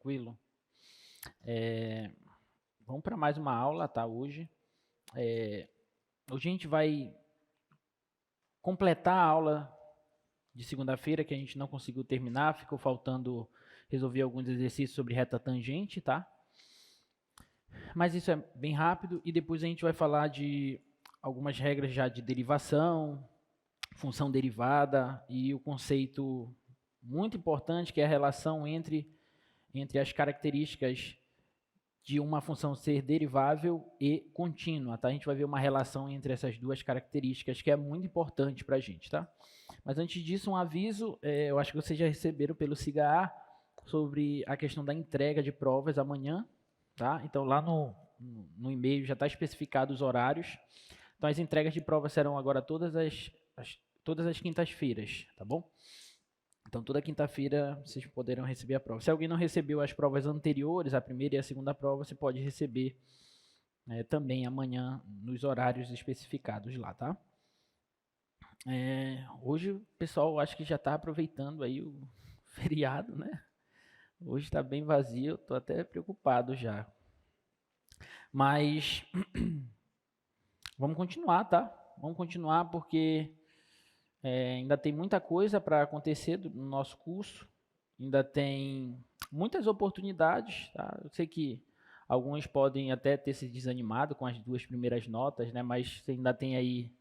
Tranquilo. Vamos para mais uma aula, tá? Hoje a gente vai completar a aula de segunda-feira, que a gente não conseguiu terminar, ficou faltando resolver alguns exercícios sobre reta tangente, tá? Mas isso é bem rápido, e depois a gente vai falar de algumas regras já de derivação, função derivada e o conceito muito importante que é a relação entre as características de uma função ser derivável e contínua, tá? A gente vai ver uma relação entre essas duas características que é muito importante para a gente, tá? Mas antes disso, um aviso, eu acho que vocês já receberam pelo SIGA sobre a questão da entrega de provas amanhã, tá? Então lá no e-mail já está especificado os horários. Então as entregas de provas serão agora todas as quintas-feiras, tá bom? Então, toda quinta-feira vocês poderão receber a prova. Se alguém não recebeu as provas anteriores, a primeira e a segunda prova, você pode receber também amanhã nos horários especificados lá, tá? Hoje o pessoal acho que já está aproveitando aí o feriado, né? Hoje está bem vazio, estou até preocupado já. Mas vamos continuar, tá? Vamos continuar porque ainda tem muita coisa para acontecer no nosso curso, ainda tem muitas oportunidades, tá? Eu sei que alguns podem até ter se desanimado com as 2 primeiras notas, né? Mas você ainda tem aí,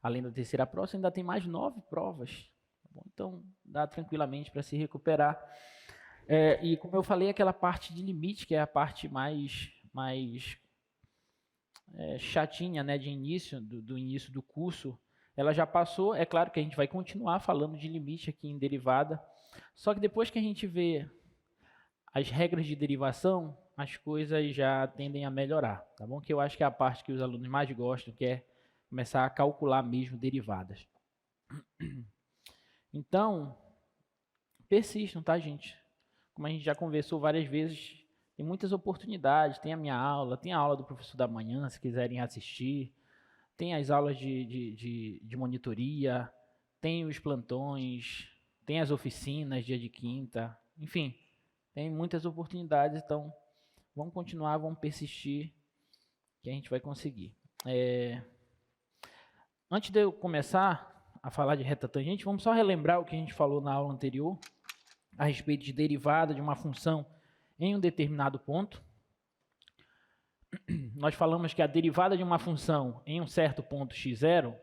além da terceira prova, você ainda tem mais 9 provas, tá bom? Então dá tranquilamente para se recuperar. E como eu falei, aquela parte de limite, que é a parte mais chatinha, né, de início, do início do curso, ela já passou. É claro que a gente vai continuar falando de limite aqui em derivada, só que depois que a gente vê as regras de derivação, as coisas já tendem a melhorar, tá bom? Que eu acho que é a parte que os alunos mais gostam, que é começar a calcular mesmo derivadas. Então, persistam, tá, gente? Como a gente já conversou várias vezes, tem muitas oportunidades, tem a minha aula, tem a aula do professor da manhã, se quiserem assistir, tem as aulas de monitoria, tem os plantões, tem as oficinas dia de quinta, enfim, tem muitas oportunidades, então vamos continuar, vamos persistir, que a gente vai conseguir. Antes de eu começar a falar de reta tangente, vamos só relembrar o que a gente falou na aula anterior, a respeito de derivada de uma função em um determinado ponto. Nós falamos que a derivada de uma função em um certo ponto x0,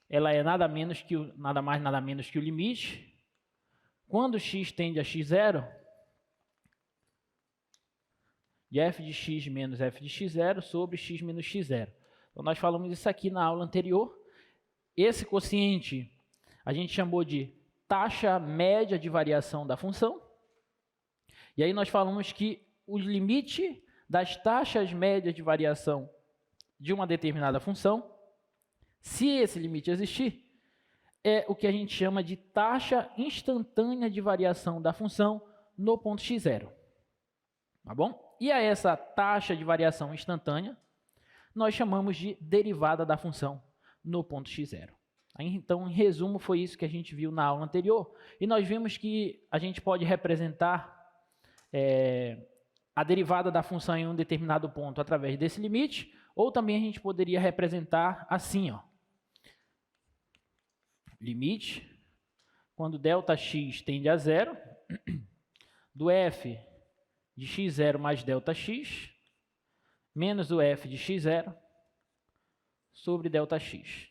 ela é nada mais nada menos que o limite. Quando x tende a x0, de f de x menos f de x0 sobre x menos x0. Então nós falamos isso aqui na aula anterior. Esse quociente a gente chamou de taxa média de variação da função. E aí nós falamos que o limite das taxas médias de variação de uma determinada função, se esse limite existir, é o que a gente chama de taxa instantânea de variação da função no ponto x0. Tá bom? E a essa taxa de variação instantânea, nós chamamos de derivada da função no ponto x0. Então, em resumo, foi isso que a gente viu na aula anterior. E nós vimos que a gente pode representar a derivada da função em um determinado ponto através desse limite, ou também a gente poderia representar assim, ó. Limite, quando ΔX tende a zero, do f de x0 mais ΔX, menos o f de x0 sobre ΔX.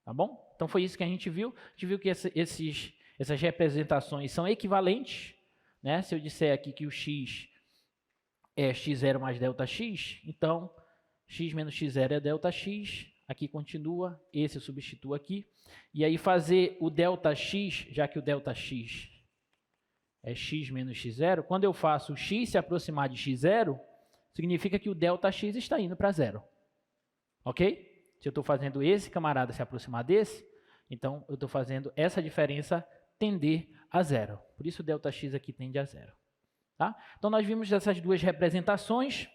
Tá bom? Então foi isso que a gente viu. A gente viu que essas representações são equivalentes, né? Se eu disser aqui que o x é x0 mais ΔX, então x menos x0 é ΔX, aqui continua, esse eu substituo aqui, e aí fazer o ΔX, já que o ΔX é x menos x0, quando eu faço o x se aproximar de x0, significa que o ΔX está indo para zero, ok? Se eu estou fazendo esse camarada se aproximar desse, então eu estou fazendo essa diferença tender a zero, por isso o ΔX aqui tende a zero. Tá? Então, nós vimos essas duas representações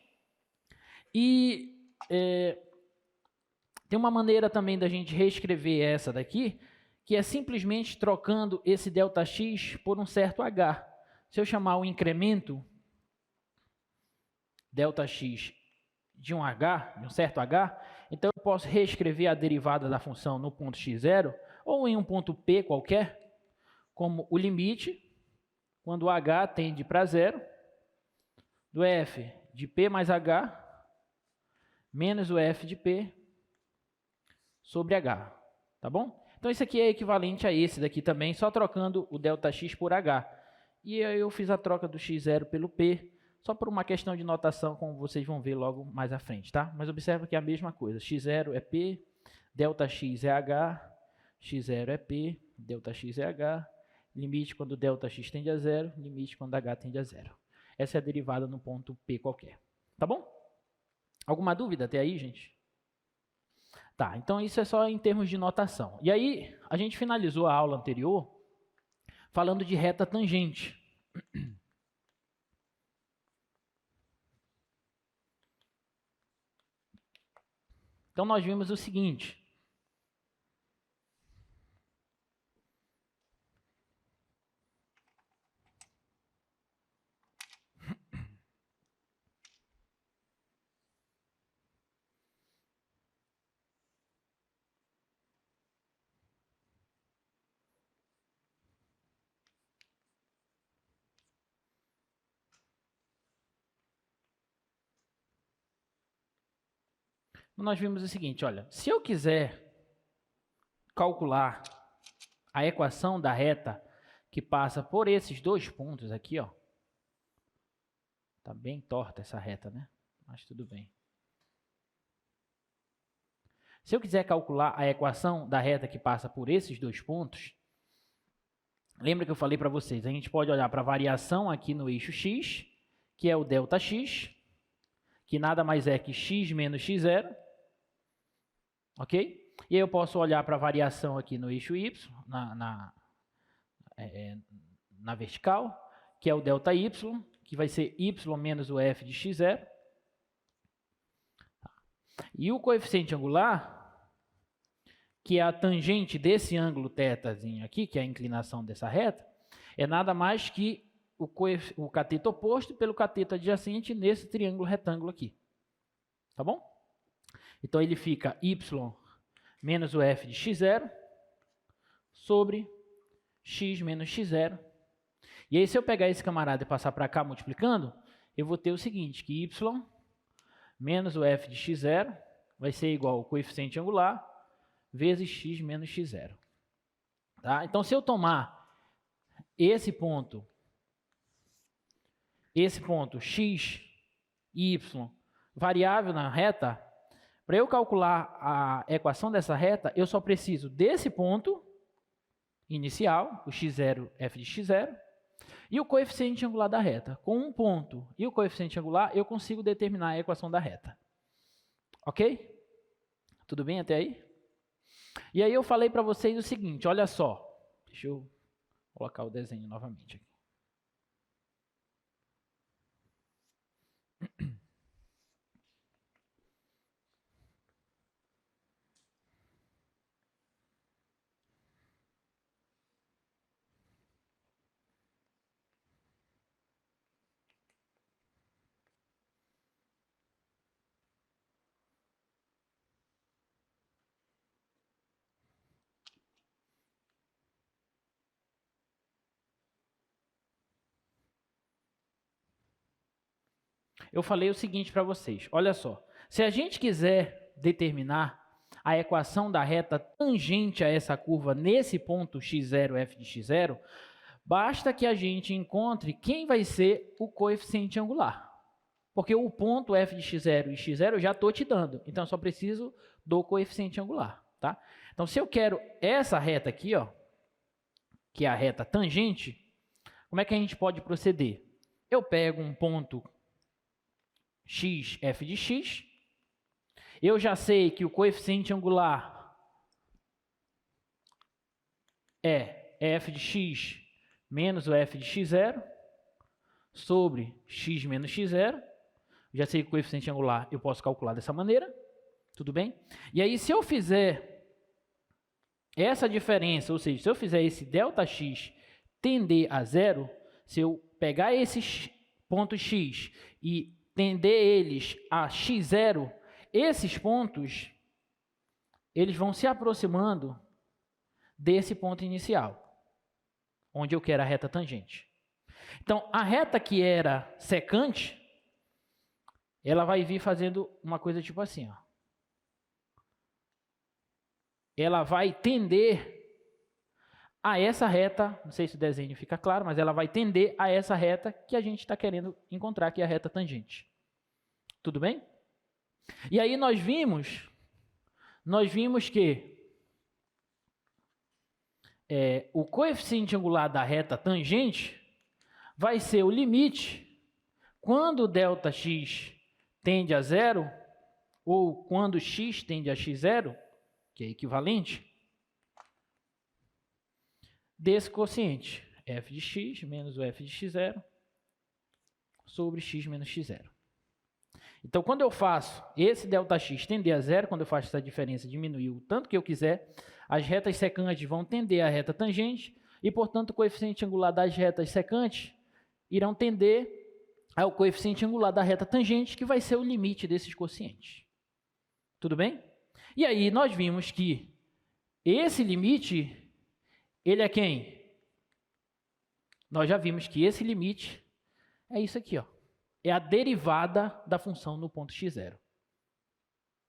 e tem uma maneira também da gente reescrever essa daqui, que é simplesmente trocando esse ΔX por um certo H. se eu chamar o incremento ΔX de um h, de um certo h, então eu posso reescrever a derivada da função no ponto x0 ou em um ponto p qualquer, como o limite, quando o h tende para zero, do f de p mais h menos o f de p sobre h, tá bom? Então, isso aqui é equivalente a esse daqui também, só trocando o ΔX por h. E aí eu fiz a troca do x0 pelo p, só por uma questão de notação, como vocês vão ver logo mais à frente, tá? Mas observa que é a mesma coisa. x0 é p, ΔX é h, x0 é p, ΔX é h, limite quando ΔX tende a zero, limite quando h tende a zero. Essa é a derivada no ponto p qualquer, tá bom? Alguma dúvida até aí, gente? Tá, então isso é só em termos de notação. E aí, a gente finalizou a aula anterior falando de reta tangente. Então, nós vimos o seguinte. Nós vimos o seguinte, olha, se eu quiser calcular a equação da reta que passa por esses dois pontos aqui, ó. Tá bem torta essa reta, né? Mas tudo bem. Se eu quiser calcular a equação da reta que passa por esses dois pontos, lembra que eu falei para vocês, a gente pode olhar para a variação aqui no eixo x, que é o ΔX, que nada mais é que x menos x0, ok? E aí eu posso olhar para a variação aqui no eixo y, na vertical, que é o ΔY, que vai ser y menos o f de x0. E o coeficiente angular, que é a tangente desse ângulo θzinho aqui, que é a inclinação dessa reta, é nada mais que o cateto oposto pelo cateto adjacente nesse triângulo retângulo aqui. Tá bom? Então, ele fica y menos o f de x0 sobre x menos x0. E aí, se eu pegar esse camarada e passar para cá multiplicando, eu vou ter o seguinte, que y menos o f de x0 vai ser igual ao coeficiente angular vezes x menos x0. Tá? Então, se eu tomar esse ponto x e y variável na reta, para eu calcular a equação dessa reta, eu só preciso desse ponto inicial, o x0, f de x0, e o coeficiente angular da reta. Com um ponto e o coeficiente angular, eu consigo determinar a equação da reta. Ok? Tudo bem até aí? E aí eu falei para vocês o seguinte, olha só. Deixa eu colocar o desenho novamente aqui. Eu falei o seguinte para vocês, olha só, se a gente quiser determinar a equação da reta tangente a essa curva nesse ponto x0, f de x0, basta que a gente encontre quem vai ser o coeficiente angular. Porque o ponto f de x0 e x0 eu já estou te dando, então eu só preciso do coeficiente angular. Tá? Então, se eu quero essa reta aqui, ó, que é a reta tangente, como é que a gente pode proceder? Eu pego um ponto x, f de x. Eu já sei que o coeficiente angular é f de x menos o f de x0 sobre x menos x0. Já sei que o coeficiente angular eu posso calcular dessa maneira. Tudo bem? E aí, se eu fizer essa diferença, ou seja, se eu fizer esse ΔX tender a zero, se eu pegar esses pontos x e tender eles a x0, esses pontos, eles vão se aproximando desse ponto inicial, onde eu quero a reta tangente. Então, a reta que era secante, ela vai vir fazendo uma coisa tipo assim, ó. Ela vai tender a essa reta, não sei se o desenho fica claro, mas ela vai tender a essa reta que a gente está querendo encontrar, que é a reta tangente. Tudo bem? E aí nós vimos que o coeficiente angular da reta tangente vai ser o limite quando ΔX tende a zero, ou quando x tende a x0, que é equivalente, desse quociente, f de x menos o f de x0 sobre x menos x0. Então, quando eu faço esse ΔX tender a zero, quando eu faço essa diferença diminuir o tanto que eu quiser, as retas secantes vão tender à reta tangente e, portanto, o coeficiente angular das retas secantes irão tender ao coeficiente angular da reta tangente, que vai ser o limite desses quocientes. Tudo bem? E aí nós vimos que esse limite, ele é quem? Nós já vimos que esse limite é isso aqui, ó. É a derivada da função no ponto x0.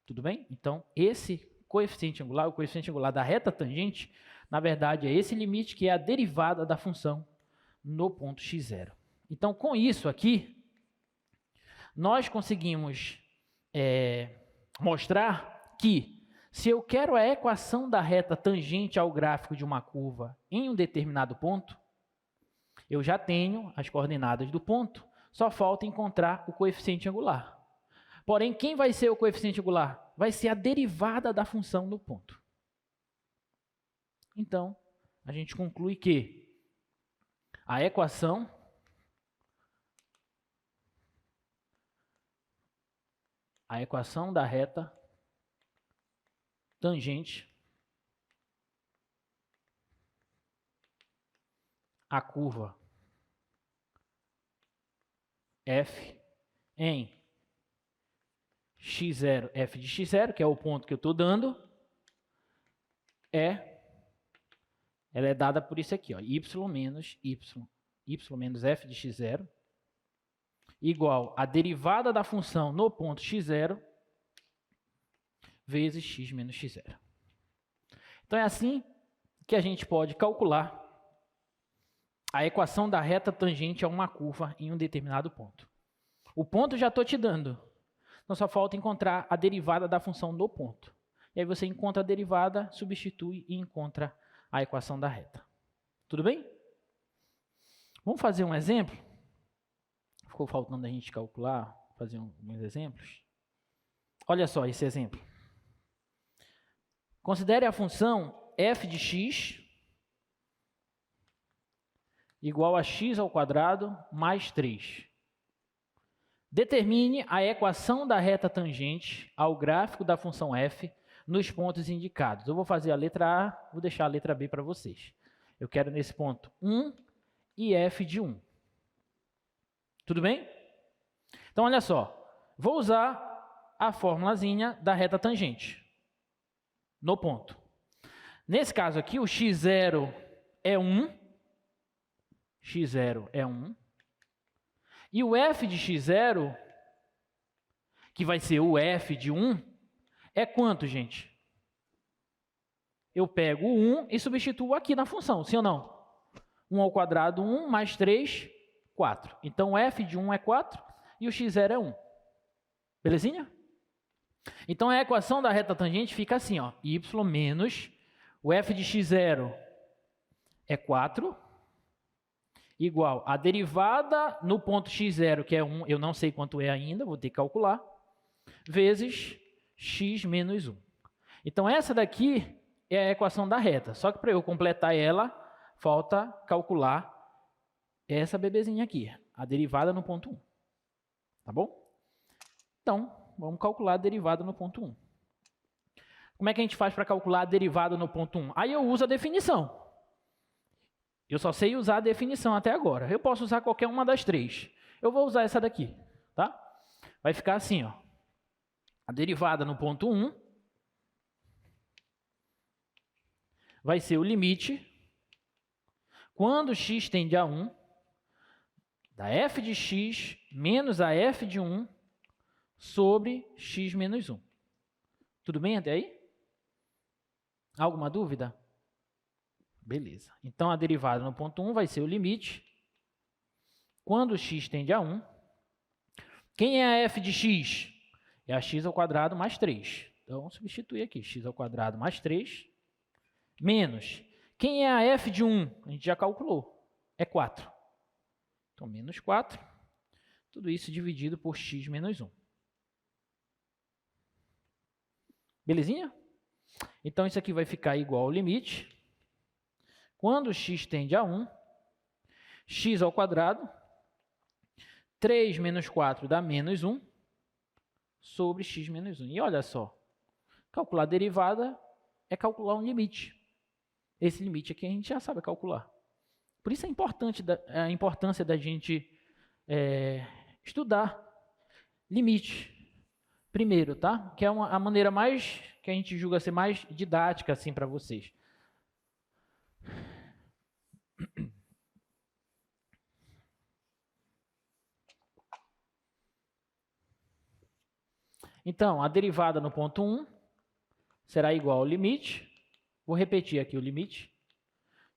Tudo bem? Então, esse coeficiente angular, o coeficiente angular da reta tangente, na verdade, é esse limite que é a derivada da função no ponto x0. Então, com isso aqui, nós conseguimos mostrar que, se eu quero a equação da reta tangente ao gráfico de uma curva em um determinado ponto, eu já tenho as coordenadas do ponto, só falta encontrar o coeficiente angular. Porém, quem vai ser o coeficiente angular? Vai ser a derivada da função no ponto. Então, a gente conclui que a equação da reta tangente a curva f em x0, f de x0, que é o ponto que eu estou dando, ela é dada por isso aqui, ó, y menos f de x0 igual a derivada da função no ponto x0 vezes x menos x0. Então, é assim que a gente pode calcular a equação da reta tangente a uma curva em um determinado ponto. O ponto já estou te dando. Então, só falta encontrar a derivada da função no ponto. E aí você encontra a derivada, substitui e encontra a equação da reta. Tudo bem? Vamos fazer um exemplo? Ficou faltando a gente calcular, fazer alguns exemplos. Olha só esse exemplo. Considere a função f de x igual a x ao quadrado mais 3. Determine a equação da reta tangente ao gráfico da função f nos pontos indicados. Eu vou fazer a letra A, vou deixar a letra B para vocês. Eu quero nesse ponto 1 e f de 1. Tudo bem? Então, olha só. Vou usar a formulazinha da reta tangente no ponto. Nesse caso aqui, o x0 é 1. x0 é 1. E o f de x0, que vai ser o f de 1, é quanto, gente? Eu pego o 1 e substituo aqui na função, sim ou não? 1 ao quadrado, 1, mais 3, 4. Então, o f de 1 é 4 e o x0 é 1. Belezinha? Então, a equação da reta tangente fica assim, ó, y menos o f de x0 é 4, igual a derivada no ponto x0, que é 1, eu não sei quanto é ainda, vou ter que calcular, vezes x menos 1. Então, essa daqui é a equação da reta. Só que para eu completar ela, falta calcular essa bebezinha aqui, a derivada no ponto 1. Tá bom? Então, vamos calcular a derivada no ponto 1. Como é que a gente faz para calcular a derivada no ponto 1? Aí eu uso a definição. Eu só sei usar a definição até agora. Eu posso usar qualquer uma das três. Eu vou usar essa daqui, tá? Vai ficar assim, ó. A derivada no ponto 1 vai ser o limite, quando x tende a 1, da f de x menos a f de 1 sobre x menos 1. Tudo bem até aí? Alguma dúvida? Beleza. Então, a derivada no ponto 1 vai ser o limite, quando x tende a 1. Quem é a f de x? É a x ao quadrado mais 3. Então, vamos substituir aqui, x ao quadrado mais 3, menos. Quem é a f de 1? A gente já calculou. É 4. Então, menos 4. Tudo isso dividido por x menos 1. Belezinha? Então, isso aqui vai ficar igual ao limite. Quando x tende a 1, x ao quadrado, 3 menos 4 dá menos 1, sobre x menos 1. E olha só, calcular a derivada é calcular um limite. Esse limite aqui a gente já sabe calcular. Por isso a importância da gente estudar limite primeiro, tá? Que é a maneira mais que a gente julga ser mais didática assim para vocês. Então, a derivada no ponto 1 será igual ao limite. Vou repetir aqui o limite.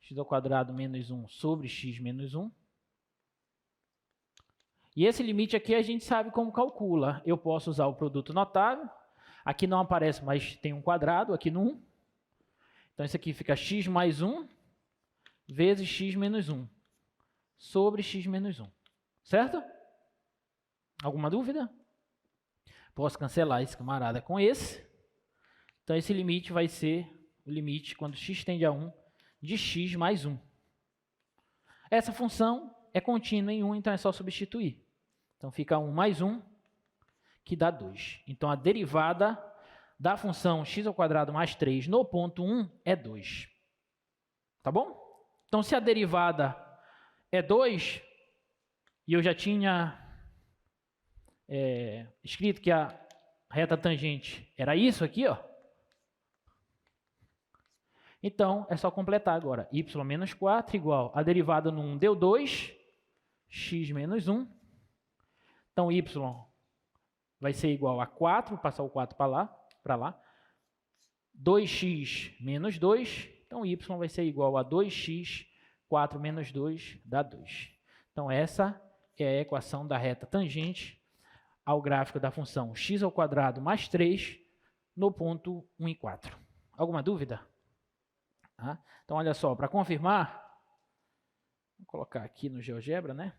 X ao quadrado menos 1 sobre x menos 1. E esse limite aqui a gente sabe como calcula. Eu posso usar o produto notável. Aqui não aparece, mas tem um quadrado aqui no 1. Então, isso aqui fica x mais 1 vezes x menos 1 sobre x menos 1. Certo? Alguma dúvida? Posso cancelar esse camarada com esse. Então, esse limite vai ser o limite quando x tende a 1 de x mais 1. Essa função é contínua em 1, então é só substituir. Então, fica 1 mais 1, que dá 2. Então, a derivada da função x ao quadrado mais 3 no ponto 1 é 2. Tá bom? Então, se a derivada é 2, e eu já tinha escrito que a reta tangente era isso aqui, ó. Então, é só completar agora. Y menos 4 igual a derivada no 1 deu 2, x menos 1. Então, y vai ser igual a 4, vou passar o 4 para lá. 2x menos 2. Então, y vai ser igual a 2x, 4 menos 2 dá 2. Então, essa é a equação da reta tangente ao gráfico da função x ao quadrado mais 3 no ponto 1 e 4. Alguma dúvida? Tá? Então, olha só, para confirmar, vou colocar aqui no GeoGebra, né?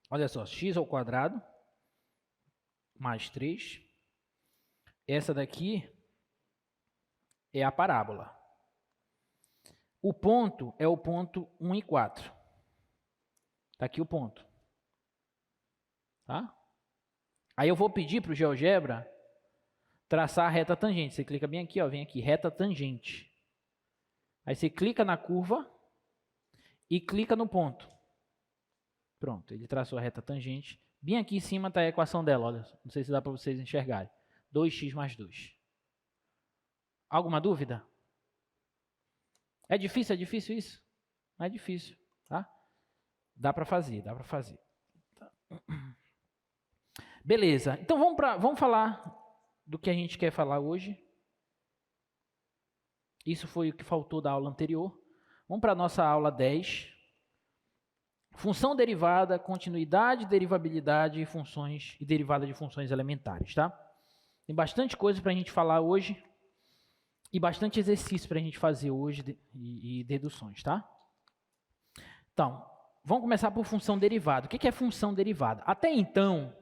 Olha só, x ao quadrado mais 3. Essa daqui é a parábola. O ponto é o ponto 1 e 4. Está aqui o ponto. Tá? Aí eu vou pedir para o GeoGebra traçar a reta tangente. Você clica bem aqui, ó, vem aqui, reta tangente. Aí você clica na curva e clica no ponto. Pronto, ele traçou a reta tangente. Bem aqui em cima está a equação dela, olha. Não sei se dá para vocês enxergarem. 2x mais 2. Alguma dúvida? É difícil isso? Não é difícil, tá? Dá para fazer, dá para fazer. Beleza, então vamos falar do que a gente quer falar hoje. Isso foi o que faltou da aula anterior. Vamos para a nossa aula 10. Função derivada, continuidade, derivabilidade e funções e derivada de funções elementares, tá? Tem bastante coisa para a gente falar hoje e bastante exercício para a gente fazer hoje e deduções, tá? Então, vamos começar por função derivada. O que é função derivada? Até então,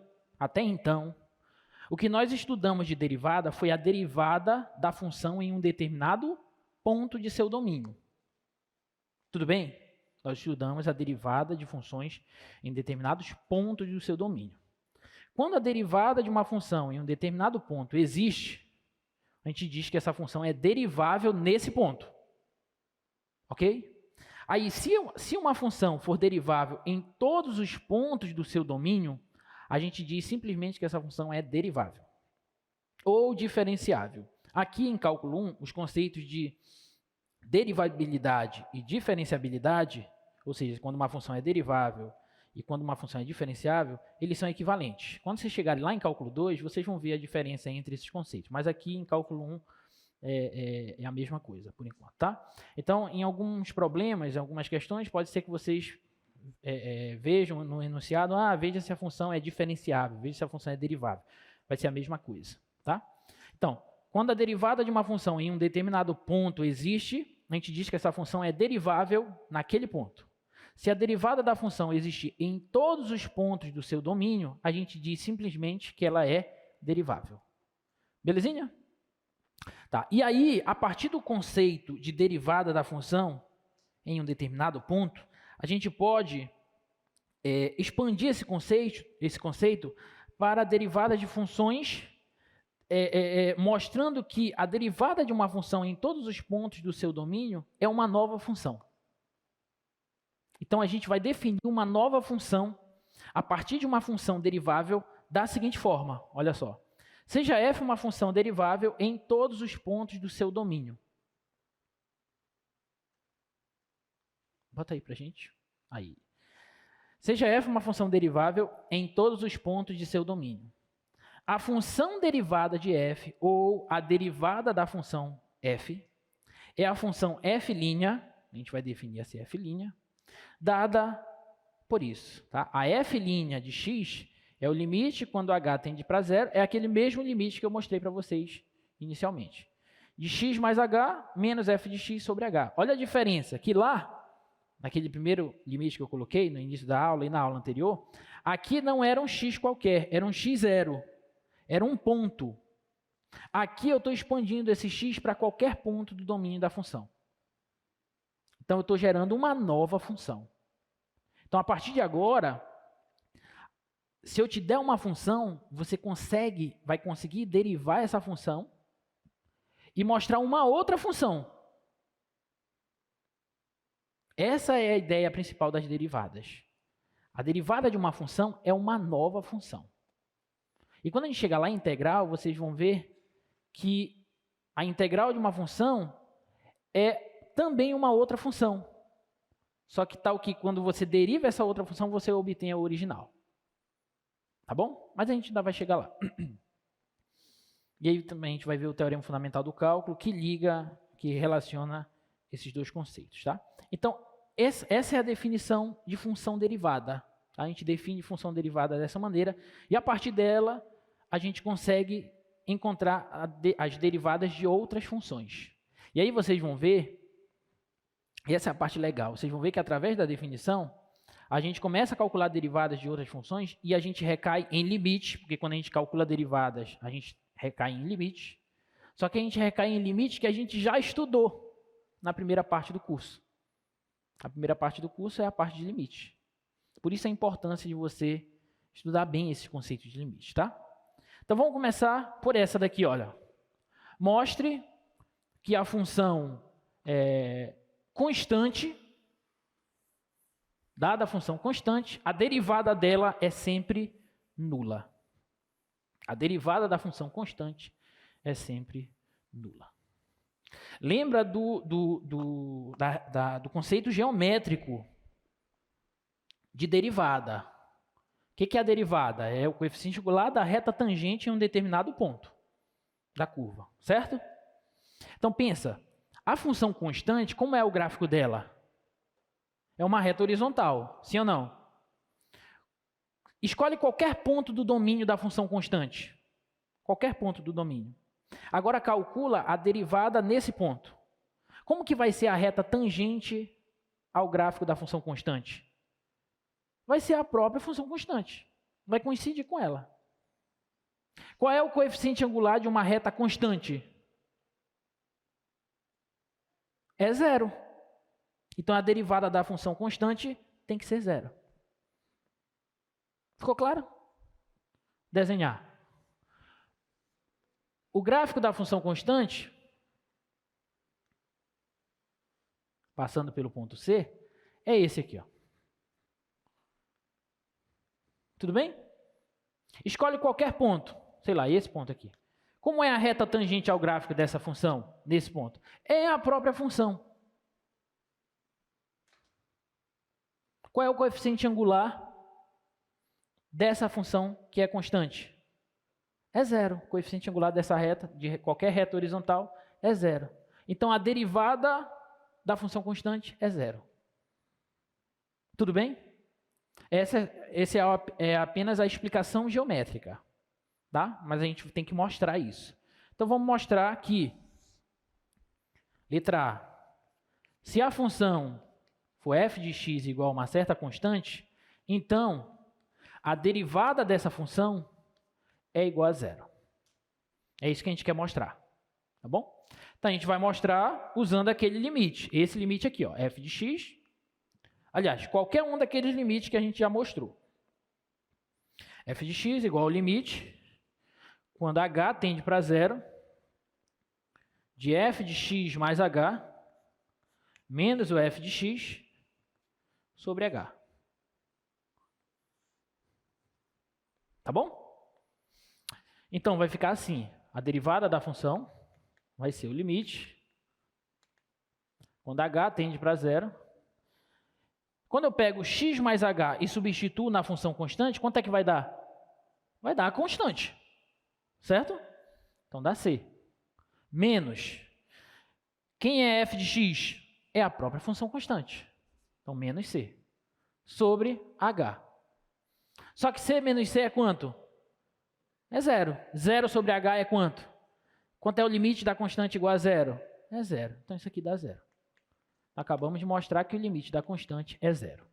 o que nós estudamos de derivada foi a derivada da função em um determinado ponto de seu domínio. Tudo bem? nós estudamos a derivada de funções em determinados pontos do seu domínio. Quando a derivada de uma função em um determinado ponto existe, a gente diz que essa função é derivável nesse ponto. Ok? Aí, se uma função for derivável em todos os pontos do seu domínio, a gente diz simplesmente que essa função é derivável ou diferenciável. Aqui em cálculo 1, os conceitos de derivabilidade e diferenciabilidade, ou seja, quando uma função é derivável e quando uma função é diferenciável, eles são equivalentes. Quando vocês chegarem lá em cálculo 2, vocês vão ver a diferença entre esses conceitos. Mas aqui em cálculo 1 é a mesma coisa, por enquanto, tá? Então, em alguns problemas, em algumas questões, pode ser que vocês vejam no enunciado, veja se a função é diferenciável, veja se a função é derivável. Vai ser a mesma coisa, tá? Então, quando a derivada de uma função em um determinado ponto existe, a gente diz que essa função é derivável naquele ponto. Se a derivada da função existe em todos os pontos do seu domínio, a gente diz simplesmente que ela é derivável. Belezinha? Tá. E aí, a partir do conceito de derivada da função em um determinado ponto, a gente pode expandir esse conceito para a derivada de funções, mostrando que a derivada de uma função em todos os pontos do seu domínio é uma nova função. Então, a gente vai definir uma nova função a partir de uma função derivável da seguinte forma, olha só. Seja f uma função derivável em todos os pontos do seu domínio. Bota aí pra gente. Aí. Seja f uma função derivável em todos os pontos de seu domínio. A função derivada de f, ou a derivada da função f, é a função f', a gente vai definir essa f', dada por isso. Tá? A f' de x é o limite quando h tende para zero, é aquele mesmo limite que eu mostrei para vocês inicialmente. De x mais h, menos f de x sobre h. Olha a diferença, que lá, naquele primeiro limite que eu coloquei no início da aula e na aula anterior, aqui não era um x qualquer, era um x0, era um ponto. Aqui eu estou expandindo esse x para qualquer ponto do domínio da função. Então, eu estou gerando uma nova função. Então, a partir de agora, se eu te der uma função, você vai conseguir derivar essa função e mostrar uma outra função. Essa é a ideia principal das derivadas. A derivada de uma função é uma nova função. E quando a gente chegar lá em integral, vocês vão ver que a integral de uma função é também uma outra função. Só que tal que quando você deriva essa outra função, você obtém a original. Tá bom? Mas a gente ainda vai chegar lá. E aí também a gente vai ver o teorema fundamental do cálculo, que relaciona esses dois conceitos, tá? Então, essa é a definição de função derivada. A gente define função derivada dessa maneira, e a partir dela, a gente consegue encontrar as derivadas de outras funções. E aí vocês vão ver, e essa é a parte legal, vocês vão ver que através da definição, a gente começa a calcular derivadas de outras funções e a gente recai em limite, porque quando a gente calcula derivadas, a gente recai em limite. Só que a gente recai em limite que a gente já estudou na primeira parte do curso. A primeira parte do curso é a parte de limite. Por isso a importância de você estudar bem esses conceitos de limite, tá? Então vamos começar por essa daqui, olha. Mostre que a função constante, dada a função constante, a derivada dela é sempre nula. A derivada da função constante é sempre nula. Lembra do conceito geométrico de derivada. O que é a derivada? É o coeficiente angular da reta tangente em um determinado ponto da curva, certo? Então pensa, a função constante, como é o gráfico dela? É uma reta horizontal, sim ou não? Escolhe qualquer ponto do domínio da função constante. Qualquer ponto do domínio. Agora calcula a derivada nesse ponto. Como que vai ser a reta tangente ao gráfico da função constante? Vai ser a própria função constante. Vai coincidir com ela. Qual é o coeficiente angular de uma reta constante? É zero. Então, a derivada da função constante tem que ser zero. Ficou claro? Desenhar. O gráfico da função constante, passando pelo ponto C, é esse aqui, ó. Tudo bem? Escolhe qualquer ponto, sei lá, esse ponto aqui. Como é a reta tangente ao gráfico dessa função, nesse ponto? É a própria função. Qual é o coeficiente angular dessa função que é constante? É zero. O coeficiente angular dessa reta, de qualquer reta horizontal, é zero. Então, a derivada da função constante é zero. Tudo bem? Essa é apenas a explicação geométrica, tá? Mas a gente tem que mostrar isso. Então, vamos mostrar que, letra A, se a função for f de x igual a uma certa constante, então, a derivada dessa função é igual a zero. É isso que a gente quer mostrar, tá bom? Então, a gente vai mostrar usando aquele limite. Esse limite aqui, ó, f de x. Aliás, qualquer um daqueles limites que a gente já mostrou. F de x igual ao limite, quando h tende para zero, de f de x mais h, menos o f de x sobre h. Tá bom? Então, vai ficar assim. A derivada da função vai ser o limite, quando h tende para zero. Quando eu pego x mais h e substituo na função constante, quanto é que vai dar? Vai dar a constante, certo? Então, dá c. Menos. Quem é f de x? É a própria função constante. Então, menos c. Sobre h. Só que c menos c é quanto? É zero. Zero sobre h é quanto? Quanto é o limite da constante igual a zero? É zero. Então, isso aqui dá zero. Acabamos de mostrar que o limite da constante é zero.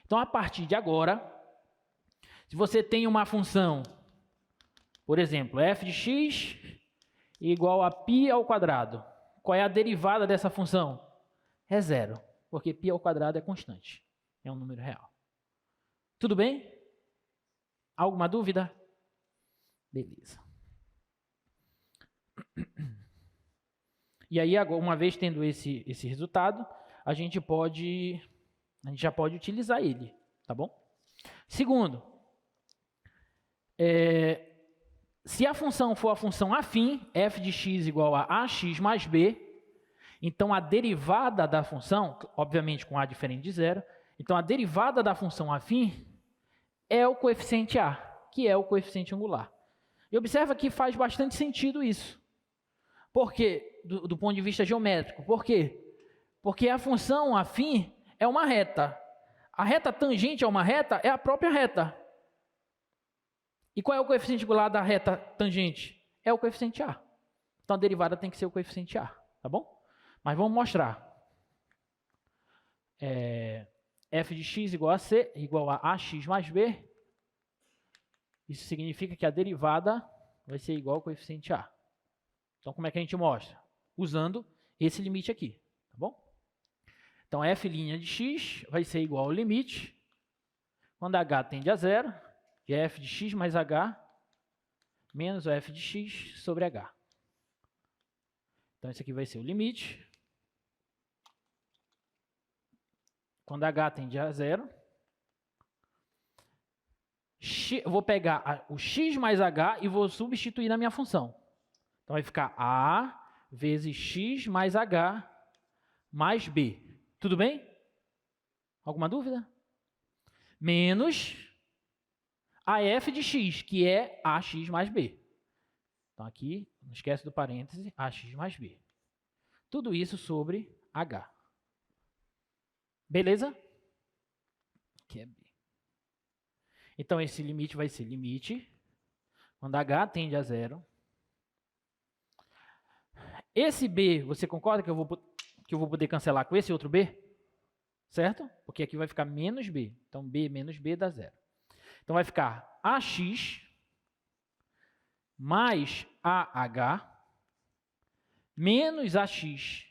Então, a partir de agora, se você tem uma função, por exemplo, f de x igual a π ao quadrado, qual é a derivada dessa função? É zero, porque π ao quadrado é constante, é um número real. Tudo bem? Alguma dúvida? Beleza. E aí, uma vez tendo esse resultado, a gente já pode utilizar ele, tá bom? Segundo, se a função for a função afim, f de x igual a ax mais b, então a derivada da função, obviamente com a diferente de zero, então a derivada da função afim é o coeficiente a, que é o coeficiente angular. E observa que faz bastante sentido isso. Por quê? Do ponto de vista geométrico. Por quê? Porque a função afim é uma reta. A reta tangente a uma reta é a própria reta. E qual é o coeficiente angular da reta tangente? É o coeficiente a. Então, a derivada tem que ser o coeficiente a, tá bom? Mas vamos mostrar. F de x igual a c, igual a ax mais b. Isso significa que a derivada vai ser igual ao coeficiente a. Então, como é que a gente mostra? Usando esse limite aqui, tá bom? Então, f' de x vai ser igual ao limite, quando h tende a zero, de f de x mais h, menos o f de x sobre h. Então, esse aqui vai ser o limite, quando h tende a zero. Eu vou pegar o x mais h e vou substituir na minha função. Então, vai ficar a vezes x mais h mais b. Tudo bem? Alguma dúvida? Menos a f de x, que é ax mais b. Então, aqui, não esquece do parêntese, ax mais b. Tudo isso sobre h. Beleza? Aqui é b. Então, esse limite vai ser limite, quando h tende a zero. Esse b, você concorda que eu vou poder cancelar com esse outro b? Certo? Porque aqui vai ficar menos b. Então, b menos b dá zero. Então, vai ficar ax mais ah menos ax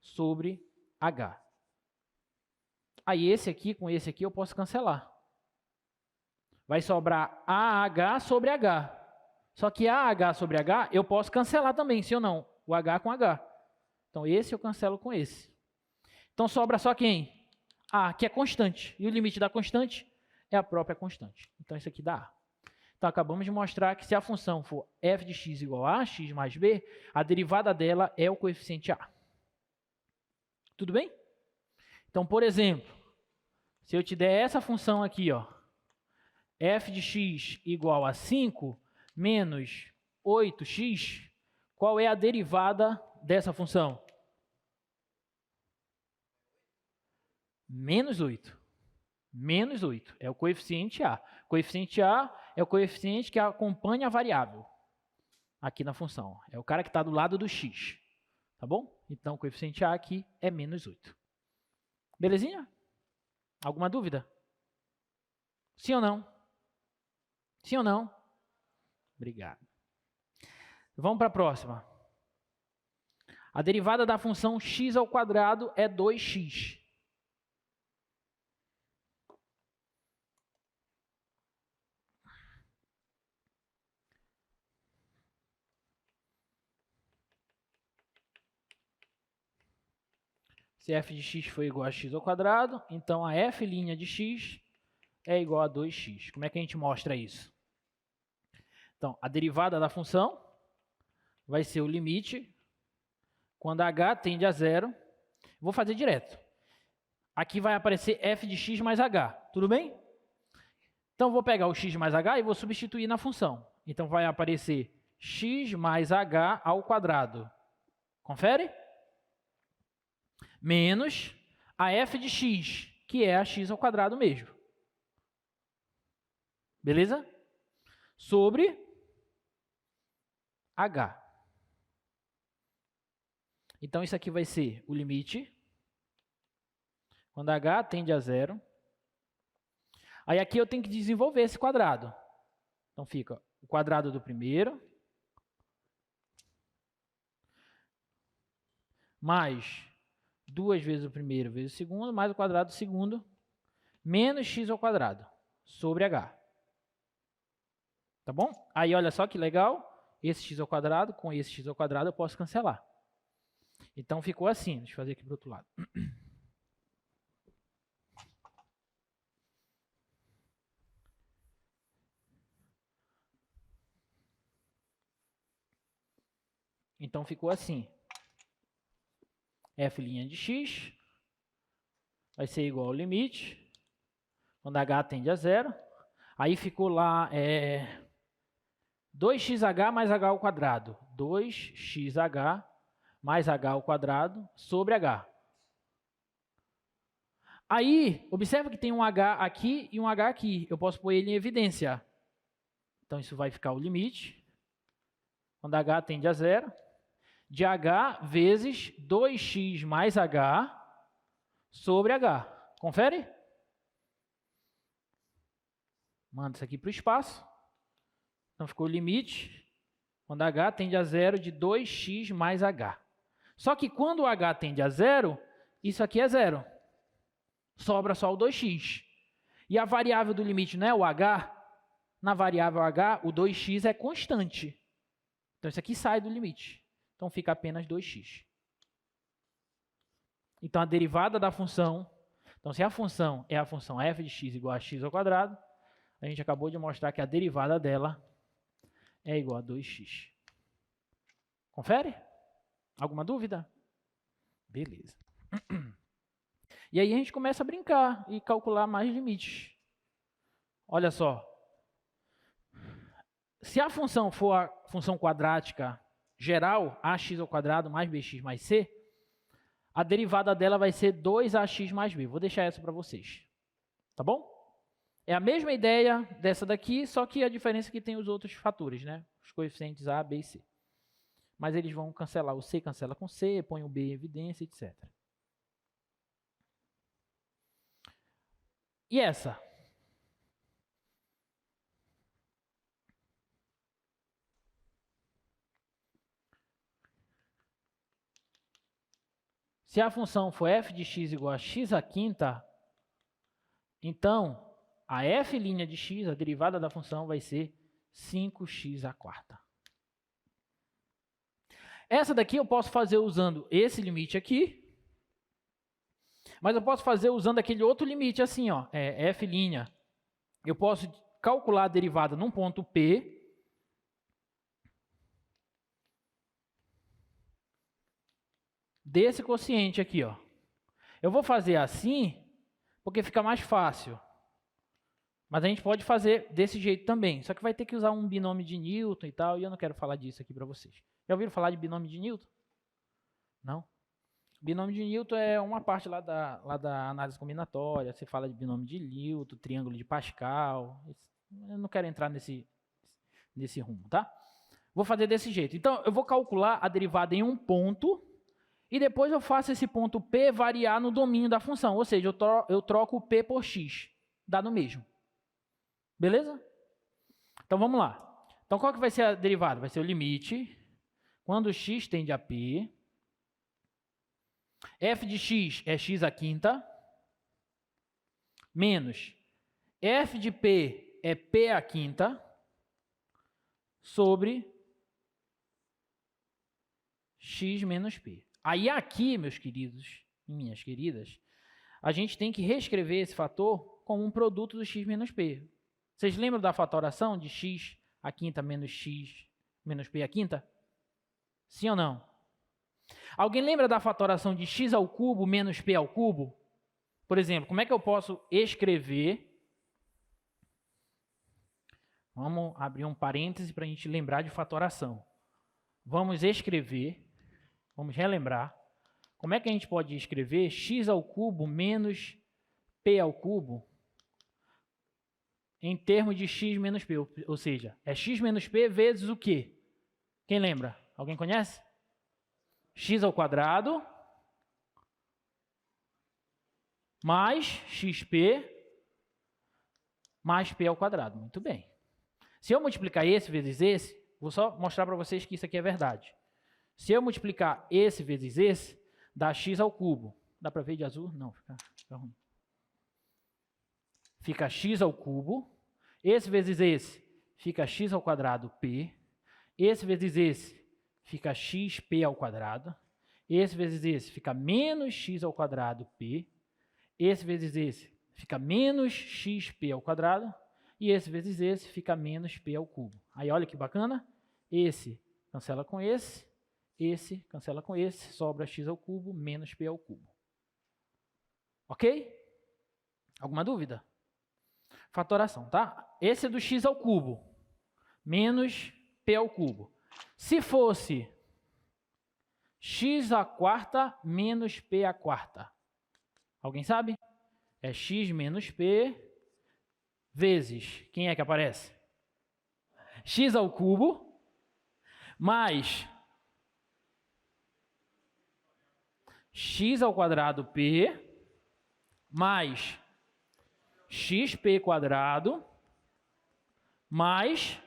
sobre H. Aí esse aqui com esse aqui eu posso cancelar. Vai sobrar AH sobre H. Só que AH sobre H eu posso cancelar também, sim ou não? O H com H. Então esse eu cancelo com esse. Então sobra só quem? A, que é constante. E o limite da constante é a própria constante. Então isso aqui dá A. Então acabamos de mostrar que se a função for f de x igual a x mais b, a derivada dela é o coeficiente A. Tudo bem? Então, por exemplo, se eu te der essa função aqui, ó, f de x igual a 5 menos 8x, qual é a derivada dessa função? Menos 8. Menos 8 é o coeficiente A. O coeficiente A é o coeficiente que acompanha a variável aqui na função. É o cara que está do lado do x. Tá bom? Então, o coeficiente A aqui é menos 8. Belezinha? Alguma dúvida? Sim ou não? Sim ou não? Obrigado. Vamos para a próxima. A derivada da função x ao quadrado é 2x. Se f de x for igual a x ao quadrado, então a f' de x é igual a 2x. Como é que a gente mostra isso? Então, a derivada da função vai ser o limite quando h tende a zero. Vou fazer direto. Aqui vai aparecer f de x mais h, tudo bem? Então, vou pegar o x mais h e vou substituir na função. Então, vai aparecer x mais h ao quadrado. Confere? Menos a f de x, que é a x ao quadrado mesmo. Beleza? Sobre h. Então, isso aqui vai ser o limite quando h tende a zero. Aí aqui eu tenho que desenvolver esse quadrado. Então, fica o quadrado do primeiro mais 2 vezes o primeiro vezes o segundo, mais o quadrado do segundo, menos x ao quadrado, sobre h. Tá bom? Aí, olha só que legal. Esse x ao quadrado com esse x ao quadrado eu posso cancelar. Então, ficou assim. Deixa eu fazer aqui para o outro lado. Então, ficou assim. F' de x vai ser igual ao limite quando h tende a zero. Aí ficou lá 2xh mais h ao quadrado. 2xh mais h ao quadrado sobre h. Aí, observa que tem um h aqui e um h aqui. Eu posso pôr ele em evidência. Então, isso vai ficar o limite quando h tende a zero, de h vezes 2x mais h sobre h. Confere? Manda isso aqui para o espaço. Então, ficou o limite quando h tende a zero de 2x mais h. Só que quando o h tende a zero, isso aqui é zero. Sobra só o 2x. E a variável do limite não é o h? Na variável h, o 2x é constante. Então, isso aqui sai do limite. Então, fica apenas 2x. Então, a derivada da função... Então, se a função é a função f de x igual a x ao quadrado, a gente acabou de mostrar que a derivada dela é igual a 2x. Confere? Alguma dúvida? Beleza. E aí a gente começa a brincar e calcular mais limites. Olha só. Se a função for a função quadrática geral, ax ao quadrado mais bx mais c, a derivada dela vai ser 2ax mais b. Vou deixar essa para vocês. Tá bom? É a mesma ideia dessa daqui, só que a diferença é que tem os outros fatores, né? Os coeficientes a, b e c. Mas eles vão cancelar. O c cancela com c, põe o b em evidência, etc. E essa? Se a função for f de x igual a x à quinta, então a f' de x, a derivada da função, vai ser 5x à quarta. Essa daqui eu posso fazer usando esse limite aqui, mas eu posso fazer usando aquele outro limite assim, ó, f'. Eu posso calcular a derivada num ponto P, desse quociente aqui, ó. Eu vou fazer assim, porque fica mais fácil. Mas a gente pode fazer desse jeito também. Só que vai ter que usar um binômio de Newton e tal, e eu não quero falar disso aqui para vocês. Já ouviram falar de binômio de Newton? Não? Binômio de Newton é uma parte lá da análise combinatória. Você fala de binômio de Newton, triângulo de Pascal. Eu não quero entrar nesse rumo, tá? Vou fazer desse jeito. Então, eu vou calcular a derivada em um ponto, e depois eu faço esse ponto P variar no domínio da função. Ou seja, eu troco o P por X. Dá no mesmo. Beleza? Então, vamos lá. Então, qual que vai ser a derivada? Vai ser o limite, quando x tende a P, f de x é x à quinta, menos f de P é P à quinta, sobre x menos P. Aí aqui, meus queridos e minhas queridas, a gente tem que reescrever esse fator como um produto do x menos P. Vocês lembram da fatoração de x à quinta menos x menos P à quinta? Sim ou não? Alguém lembra da fatoração de x ao cubo menos P ao cubo? Por exemplo, como é que eu posso escrever? Vamos abrir um parêntese para a gente lembrar de fatoração. Vamos escrever, vamos relembrar. Como é que a gente pode escrever x ao cubo menos P ao cubo em termos de x menos P? Ou seja, é x menos P vezes o quê? Quem lembra? Alguém conhece? X ao quadrado mais xp mais P ao quadrado. Muito bem. Se eu multiplicar esse vezes esse, vou só mostrar para vocês que isso aqui é verdade. Se eu multiplicar esse vezes esse, dá x ao cubo. Dá para ver de azul? Não, fica ruim. Fica x ao cubo. Esse vezes esse, fica x ao quadrado P. Esse vezes esse, fica xp ao quadrado. Esse vezes esse, fica menos x ao quadrado P. Esse vezes esse, fica menos xp ao quadrado. E esse vezes esse, fica menos P ao cubo. Aí, olha que bacana. Esse cancela com esse cancela com esse, sobra x ao cubo menos P ao cubo. Ok? Alguma dúvida? Fatoração, tá? Esse é do x ao cubo, menos P ao cubo. Se fosse x à quarta menos P à quarta, alguém sabe? É x menos P vezes, quem é que aparece? X ao cubo, mais x ao quadrado P, mais xp quadrado, mais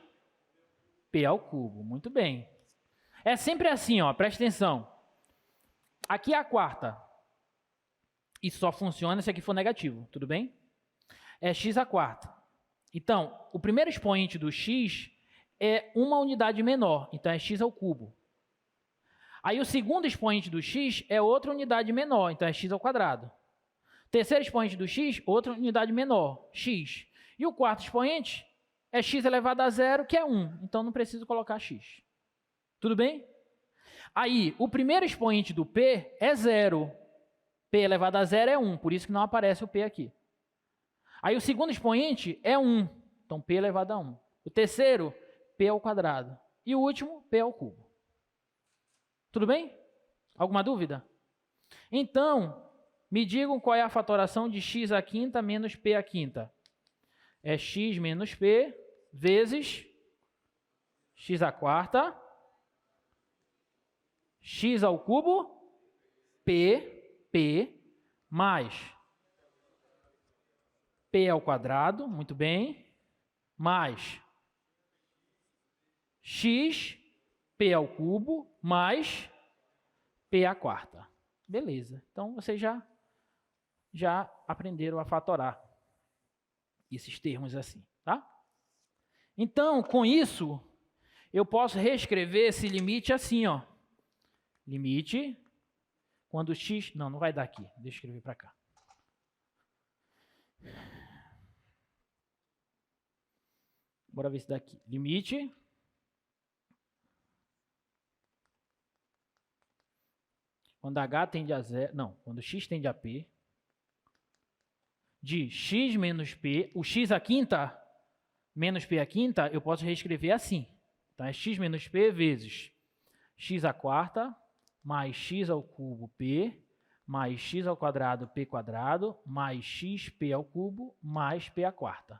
P ao cubo. Muito bem. É sempre assim, ó, presta atenção. Aqui é a quarta. Isso só funciona se aqui for negativo, tudo bem? É x à quarta. Então, o primeiro expoente do x é uma unidade menor, então é x ao cubo. Aí o segundo expoente do x é outra unidade menor, então é x ao quadrado. Terceiro expoente do x, outra unidade menor, x. E o quarto expoente é x elevado a zero, que é 1. Então não preciso colocar x. Tudo bem? Aí, o primeiro expoente do p é 0. P elevado a zero é 1, por isso que não aparece o p aqui. Aí o segundo expoente é 1, então p elevado a 1. O terceiro, p ao quadrado. E o último, p ao cubo. Tudo bem? Alguma dúvida? Então, me digam qual é a fatoração de x à quinta menos p à quinta. É x menos p vezes x à quarta, x ao cubo, p, mais p ao quadrado, muito bem, mais x, p ao cubo, mais p à quarta. Beleza. Então, vocês já aprenderam a fatorar esses termos assim, tá? Então, com isso, eu posso reescrever esse limite assim, ó. Limite, quando x... Não vai dar aqui. Deixa eu escrever para cá. Bora ver se dá aqui. Limite... Quando h tende a zero... Não, quando x tende a p... De x menos p... O x à quinta menos p à quinta, eu posso reescrever assim. Então, é x menos p vezes x à quarta mais x ao cubo p mais x ao quadrado p quadrado mais xp ao cubo mais p à quarta.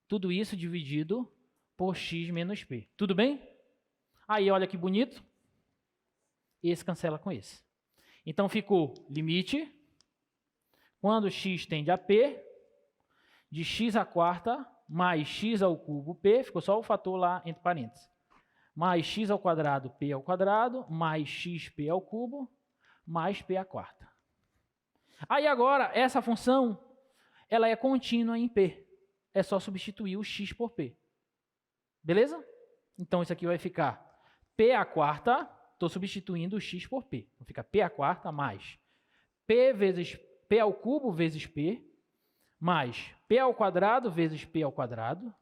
Tudo isso dividido por x menos p. Tudo bem? Aí, olha que bonito. Esse cancela com esse. Então, ficou limite, quando x tende a p, de x à quarta mais x ao cubo p, ficou só o fator lá entre parênteses, mais x ao quadrado p ao quadrado, mais xp ao cubo, mais p à quarta. Aí agora, essa função, ela é contínua em p. É só substituir o x por p. Beleza? Então, isso aqui vai ficar p à quarta, estou substituindo o x por p. Então, fica p à quarta mais p vezes p ao cubo vezes p, mais p ao quadrado vezes p ao quadrado,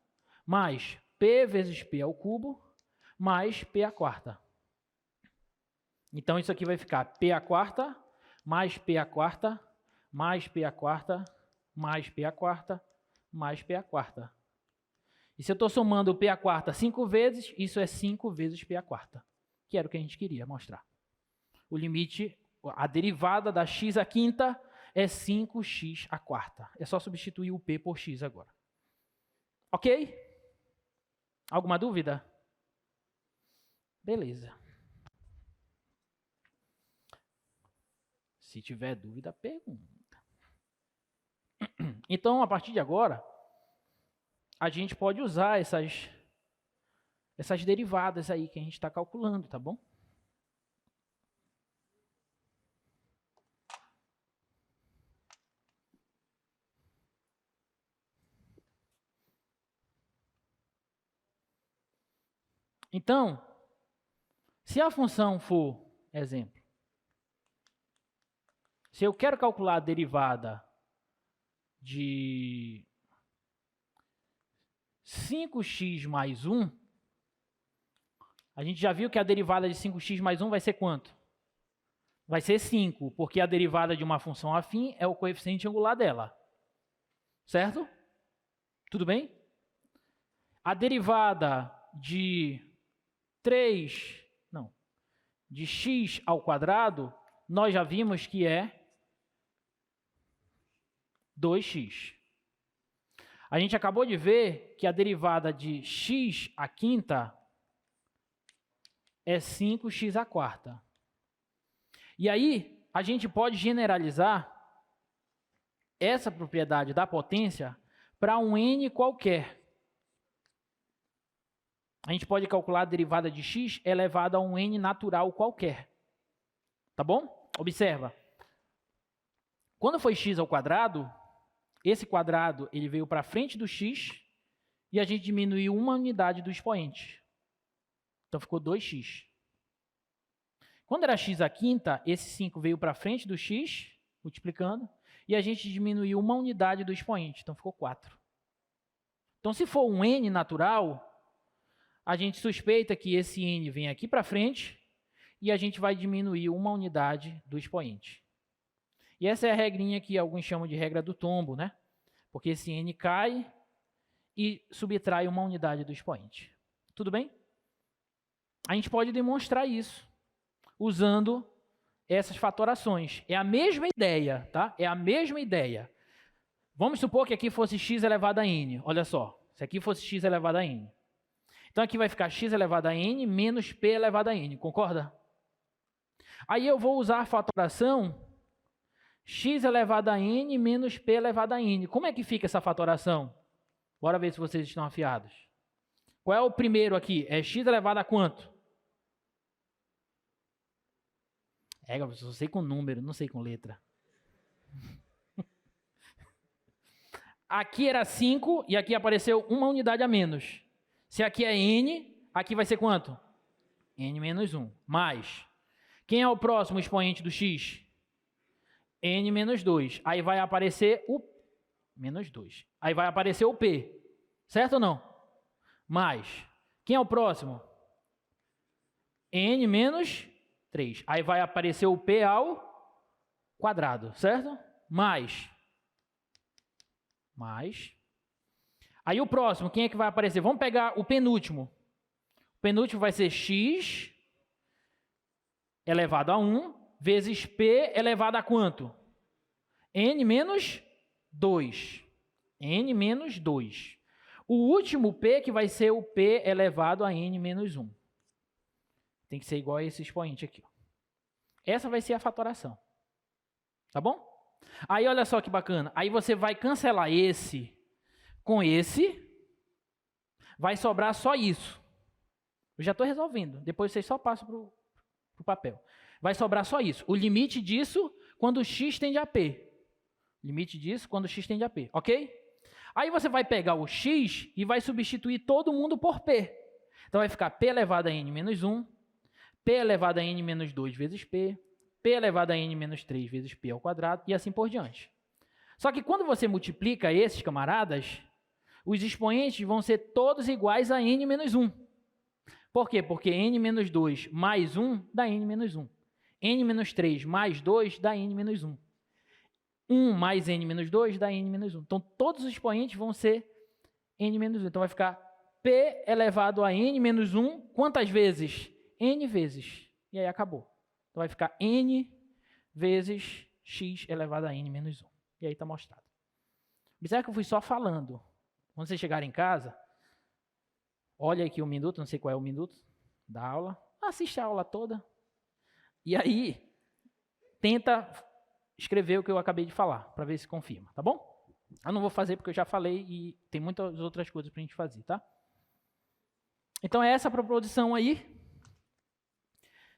mais p vezes p ao cubo, mais p à quarta. Então, isso aqui vai ficar p à quarta, mais p à quarta, mais p à quarta, mais p à quarta, mais p à quarta. E se eu estou somando o p à quarta 5 vezes, isso é 5 vezes p à quarta, que era o que a gente queria mostrar. O limite, a derivada da x à quinta é 5x à quarta. É só substituir o p por x agora. Ok? Alguma dúvida? Beleza. Se tiver dúvida, pergunta. Então, a partir de agora, a gente pode usar essas derivadas aí que a gente está calculando, tá bom? Então, se a função for, exemplo, se eu quero calcular a derivada de 5x mais 1, a gente já viu que a derivada de 5x mais 1 vai ser quanto? Vai ser 5, porque a derivada de uma função afim é o coeficiente angular dela. Certo? Tudo bem? A derivada de de x ao quadrado, nós já vimos que é 2x. A gente acabou de ver que a derivada de x à quinta é 5x à quarta. E aí, a gente pode generalizar essa propriedade da potência para um n qualquer. A gente pode calcular a derivada de x elevado a um n natural qualquer. Tá bom? Observa. Quando foi x ao quadrado, esse quadrado ele veio para frente do x e a gente diminuiu uma unidade do expoente. Então, ficou 2x. Quando era x à quinta, esse 5 veio para frente do x, multiplicando, e a gente diminuiu uma unidade do expoente. Então, ficou 4. Então, se for um n natural, a gente suspeita que esse n vem aqui para frente e a gente vai diminuir uma unidade do expoente. E essa é a regrinha que alguns chamam de regra do tombo, né? Porque esse n cai e subtrai uma unidade do expoente. Tudo bem? A gente pode demonstrar isso usando essas fatorações. É a mesma ideia, tá? É a mesma ideia. Vamos supor que aqui fosse x elevado a n. Olha só, se aqui fosse x elevado a n. Então, aqui vai ficar x elevado a n menos p elevado a n, concorda? Aí eu vou usar a fatoração x elevado a n menos p elevado a n. Como é que fica essa fatoração? Bora ver se vocês estão afiados. Qual é o primeiro aqui? É x elevado a quanto? Eu só sei com número, não sei com letra. Aqui era 5 e aqui apareceu uma unidade a menos. Se aqui é n, aqui vai ser quanto? N menos 1. Mais. Quem é o próximo expoente do x? N menos 2. Aí vai aparecer o... Menos 2. Aí vai aparecer o P. Certo ou não? Mais. Quem é o próximo? N menos 3. Aí vai aparecer o P ao quadrado. Certo? Mais. Aí o próximo, quem é que vai aparecer? Vamos pegar o penúltimo. O penúltimo vai ser x elevado a 1 vezes p elevado a quanto? N menos 2. N menos 2. O último p que vai ser o p elevado a n menos 1. Tem que ser igual a esse expoente aqui. Essa vai ser a fatoração. Tá bom? Aí olha só que bacana. Aí você vai cancelar esse com esse. Vai sobrar só isso. Eu já estou resolvendo. Depois vocês só passam para o papel. Vai sobrar só isso. O limite disso quando x tende a p. Limite disso quando x tende a p. Ok? Aí você vai pegar o x e vai substituir todo mundo por p. Então vai ficar p elevado a n menos 1. P elevado a n menos 2 vezes p. P elevado a n menos 3 vezes p ao quadrado, e assim por diante. Só que quando você multiplica esses camaradas, os expoentes vão ser todos iguais a n menos 1. Por quê? Porque n menos 2 mais 1 dá n menos 1. N menos 3 mais 2 dá n menos 1. 1 mais n menos 2 dá n menos 1. Então, todos os expoentes vão ser n menos 1. Então, vai ficar p elevado a n menos 1, quantas vezes? N vezes. E aí acabou. Então, vai ficar n vezes x elevado a n menos 1. E aí está mostrado. Observe que eu fui só falando. Quando vocês chegarem em casa, olha aqui o minuto, não sei qual é o minuto da aula. Assiste a aula toda. E aí, tenta escrever o que eu acabei de falar, para ver se confirma, tá bom? Eu não vou fazer porque eu já falei e tem muitas outras coisas para a gente fazer, tá? Então, é essa proposição aí.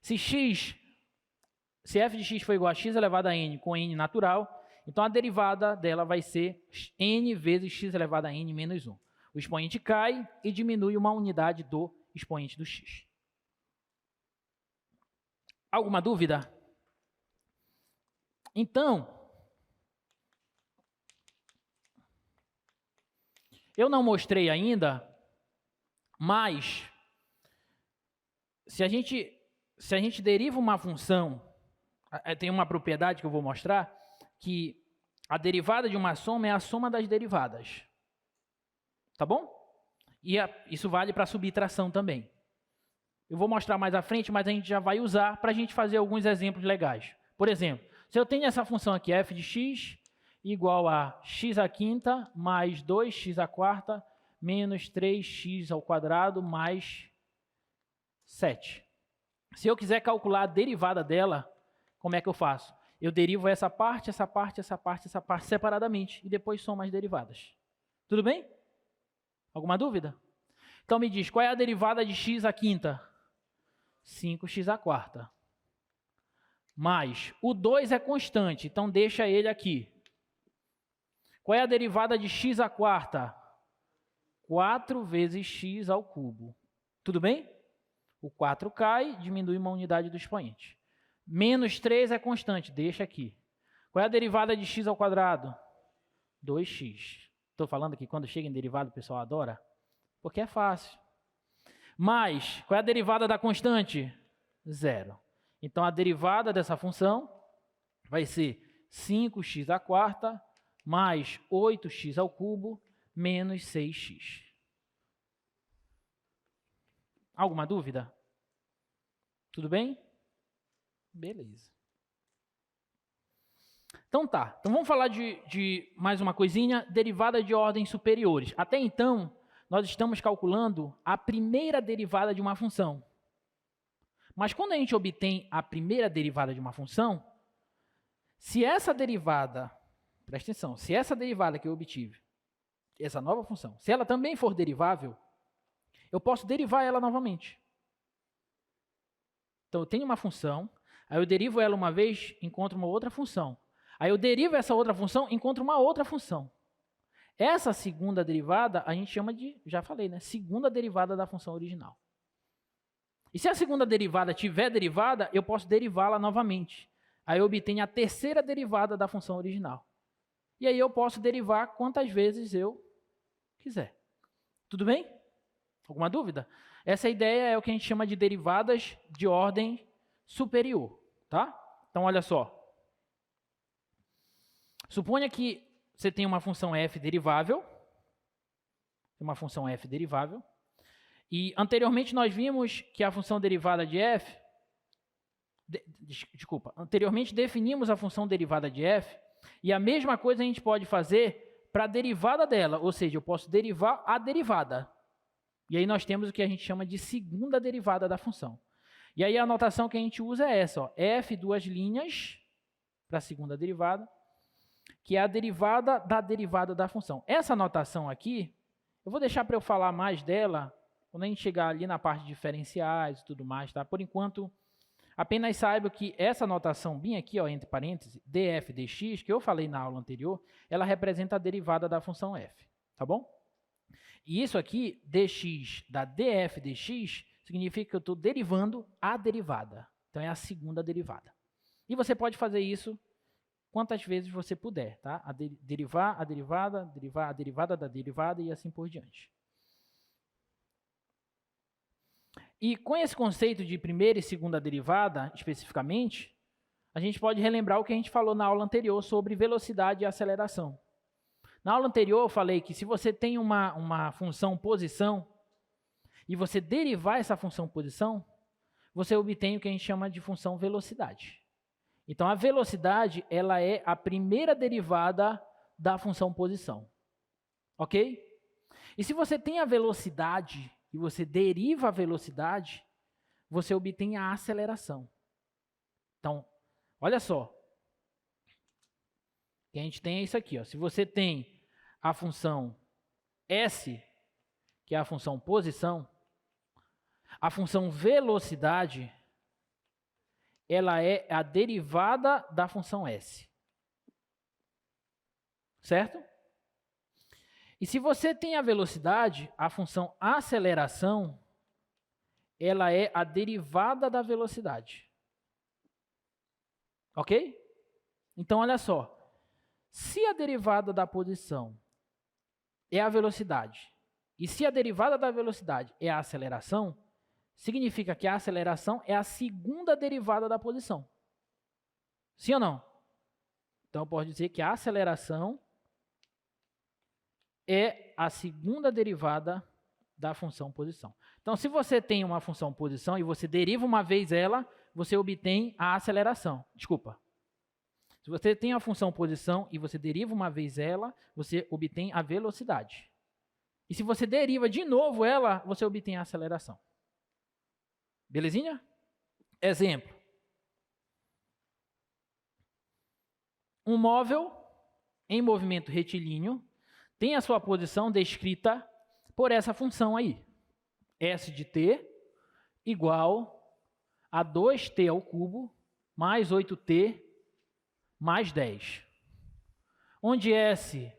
Se f de x for igual a x elevado a n com n natural, então a derivada dela vai ser n vezes x elevado a n menos 1. O expoente cai e diminui uma unidade do expoente do x. Alguma dúvida? Então, eu não mostrei ainda, mas se a gente deriva uma função, tem uma propriedade que eu vou mostrar, que a derivada de uma soma é a soma das derivadas. Tá bom? E isso vale para a subtração também. Eu vou mostrar mais à frente, mas a gente já vai usar para a gente fazer alguns exemplos legais. Por exemplo, se eu tenho essa função aqui, f de x igual a x à quinta mais 2x à quarta menos 3x ao quadrado mais 7. Se eu quiser calcular a derivada dela, como é que eu faço? Eu derivo essa parte, essa parte, essa parte, essa parte separadamente e depois somo as derivadas. Tudo bem? Alguma dúvida? Então me diz, qual é a derivada de x à quinta? 5x à quarta. Mais, o 2 é constante, então deixa ele aqui. Qual é a derivada de x à quarta? 4 vezes x ao cubo. Tudo bem? O 4 cai, diminui uma unidade do expoente. Menos 3 é constante, deixa aqui. Qual é a derivada de x ao quadrado? 2x. Estou falando que quando chega em derivada o pessoal adora? Porque é fácil. Mais, qual é a derivada da constante? 0. Então, a derivada dessa função vai ser 5x à quarta mais 8x ao cubo menos 6x. Alguma dúvida? Tudo bem? Beleza. Então tá. Então vamos falar de mais uma coisinha, derivada de ordens superiores. Até então, nós estamos calculando a primeira derivada de uma função. Mas quando a gente obtém a primeira derivada de uma função, se essa derivada, presta atenção, se essa derivada que eu obtive, essa nova função, se ela também for derivável, eu posso derivar ela novamente. Então, eu tenho uma função, Aí eu derivo ela uma vez, encontro uma outra função. Aí eu derivo essa outra função, encontro uma outra função. Essa segunda derivada a gente chama de, já falei, né? Segunda derivada da função original. E se a segunda derivada tiver derivada, eu posso derivá-la novamente. Aí eu obtenho a terceira derivada da função original. E aí eu posso derivar quantas vezes eu quiser. Tudo bem? Alguma dúvida? Essa ideia é o que a gente chama de derivadas de ordem superior, tá? Então, olha só. Suponha que você tem uma função f derivável. E anteriormente nós vimos que a função derivada de f... Anteriormente definimos a função derivada de f, e a mesma coisa a gente pode fazer para a derivada dela, ou seja, eu posso derivar a derivada. E aí nós temos o que a gente chama de segunda derivada da função. E aí a notação que a gente usa é essa, ó, f duas linhas para a segunda derivada, que é a derivada da função. Essa notação aqui, eu vou deixar para eu falar mais dela quando a gente chegar ali na parte de diferenciais e tudo mais, tá? Por enquanto, apenas saiba que essa notação bem aqui, ó, entre parênteses, df dx, que eu falei na aula anterior, ela representa a derivada da função f, tá bom? E isso aqui, dx da df dx, significa que eu estou derivando a derivada. Então, é a segunda derivada. E você pode fazer isso quantas vezes você puder, tá? Derivar a derivada, derivar a derivada da derivada e assim por diante. E com esse conceito de primeira e segunda derivada, especificamente, a gente pode relembrar o que a gente falou na aula anterior sobre velocidade e aceleração. Na aula anterior eu falei que se você tem uma função posição e você derivar essa função posição, você obtém o que a gente chama de função velocidade. Então a velocidade ela é a primeira derivada da função posição. Ok? E se você tem a velocidade e você deriva a velocidade, você obtém a aceleração. Então, olha só. O que a gente tem é isso aqui, ó. Se você tem a função S, que é a função posição, a função velocidade, ela é a derivada da função S. Certo? E se você tem a velocidade, a função aceleração, ela é a derivada da velocidade. Ok? Então, olha só. Se a derivada da posição é a velocidade, e se a derivada da velocidade é a aceleração, significa que a aceleração é a segunda derivada da posição. Sim ou não? Então, eu posso dizer que a aceleração é a segunda derivada da função posição. Então, se você tem uma função posição e você deriva uma vez ela, você obtém a aceleração. Desculpa. Se você tem a função posição e você deriva uma vez ela, você obtém a velocidade. E se você deriva de novo ela, você obtém a aceleração. Belezinha? Exemplo. Um móvel em movimento retilíneo tem a sua posição descrita por essa função aí. S de t igual a 2t ao cubo mais 8t mais 10. Onde S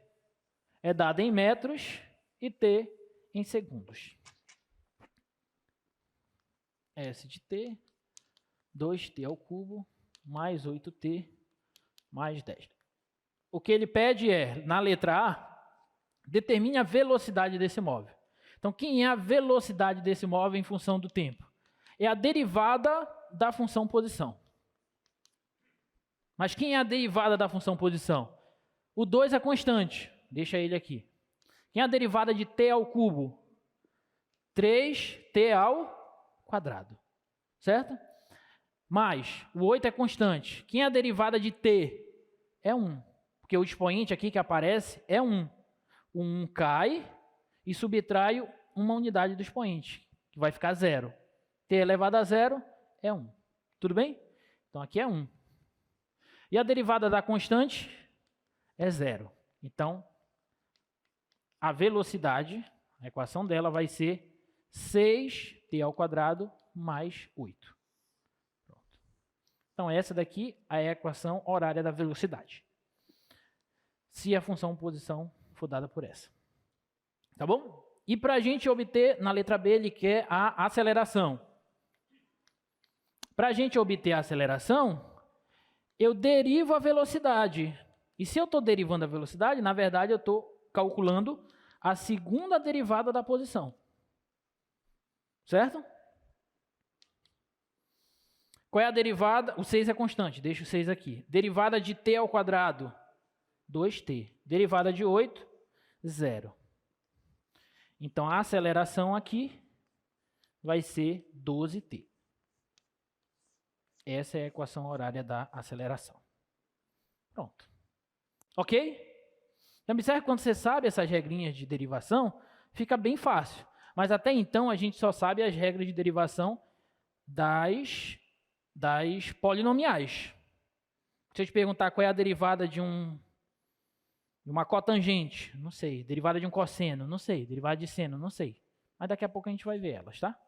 é dado em metros e t em segundos. S de t, 2t ao cubo mais 8t mais 10. O que ele pede é, na letra A, determine a velocidade desse móvel. Então, quem é a velocidade desse móvel em função do tempo? É a derivada da função posição. Mas quem é a derivada da função posição? O 2 é constante. Deixa ele aqui. Quem é a derivada de t ao cubo? 3t ao quadrado. Certo? Mas o 8 é constante. Quem é a derivada de t? É 1. Porque o expoente aqui que aparece é 1. O 1 cai e subtrai uma unidade do expoente, que vai ficar 0. t elevado a 0 é 1. Tudo bem? Então, aqui é 1. E a derivada da constante é 0. Então, a velocidade, a equação dela vai ser 6t ao quadrado mais 8. Pronto. Então, essa daqui é a equação horária da velocidade. Se a função posição for dada por essa. Tá bom? E para a gente obter, na letra B, ele quer a aceleração. Para a gente obter a aceleração, eu derivo a velocidade. E se eu estou derivando a velocidade, na verdade, eu estou calculando a segunda derivada da posição. Certo? Qual é a derivada? O 6 é constante, deixa o 6 aqui. Derivada de t ao quadrado, 2t. Derivada de 8, 0. Então, a aceleração aqui vai ser 12t. Essa é a equação horária da aceleração. Pronto. Ok? Então, observe que quando você sabe essas regrinhas de derivação, fica bem fácil. Mas até então, a gente só sabe as regras de derivação das polinomiais. Se eu te perguntar qual é a derivada de uma cotangente, não sei. Derivada de um cosseno, não sei. Derivada de seno, não sei. Mas daqui a pouco a gente vai ver elas, tá?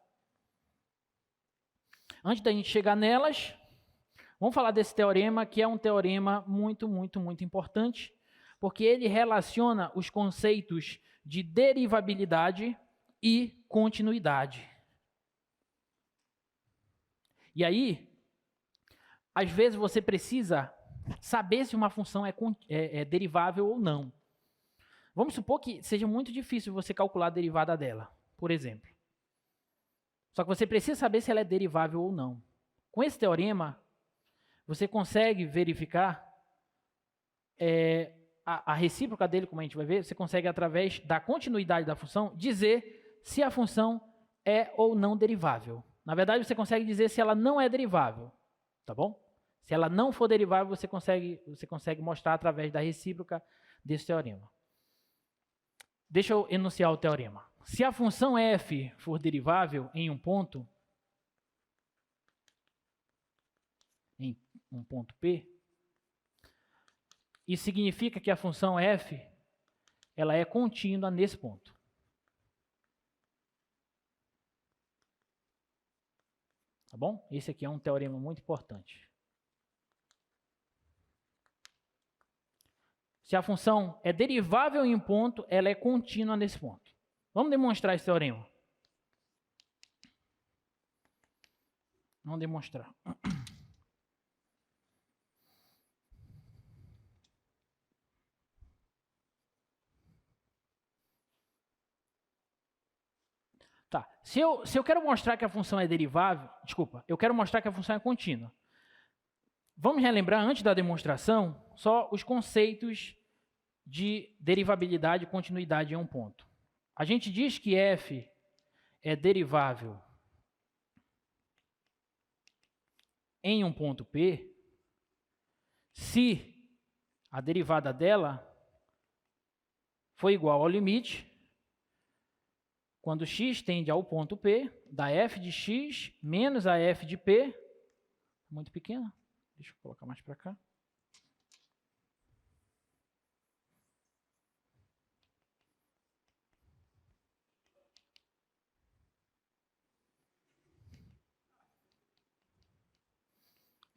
Antes da gente chegar nelas, vamos falar desse teorema, que é um teorema muito, muito, muito importante, porque ele relaciona os conceitos de derivabilidade e continuidade. E aí, às vezes você precisa saber se uma função é derivável ou não. Vamos supor que seja muito difícil você calcular a derivada dela, por exemplo. Só que você precisa saber se ela é derivável ou não. Com esse teorema, você consegue verificar a recíproca dele, como a gente vai ver, você consegue, através da continuidade da função, dizer se a função é ou não derivável. Na verdade, você consegue dizer se ela não é derivável, tá bom? Se ela não for derivável, você consegue mostrar através da recíproca desse teorema. Deixa eu enunciar o teorema. Se a função f for derivável em um ponto P, isso significa que a função f ela é contínua nesse ponto. Tá bom? Esse aqui é um teorema muito importante. Se a função é derivável em um ponto, ela é contínua nesse ponto. Vamos demonstrar esse teorema. Vamos demonstrar. Tá. Se eu quero mostrar que a função é derivável, eu quero mostrar que a função é contínua. Vamos relembrar, antes da demonstração, só os conceitos de derivabilidade e continuidade em um ponto. A gente diz que f é derivável em um ponto P se a derivada dela for igual ao limite quando x tende ao ponto P da f de x menos a f de P, muito pequena, deixa eu colocar mais para cá.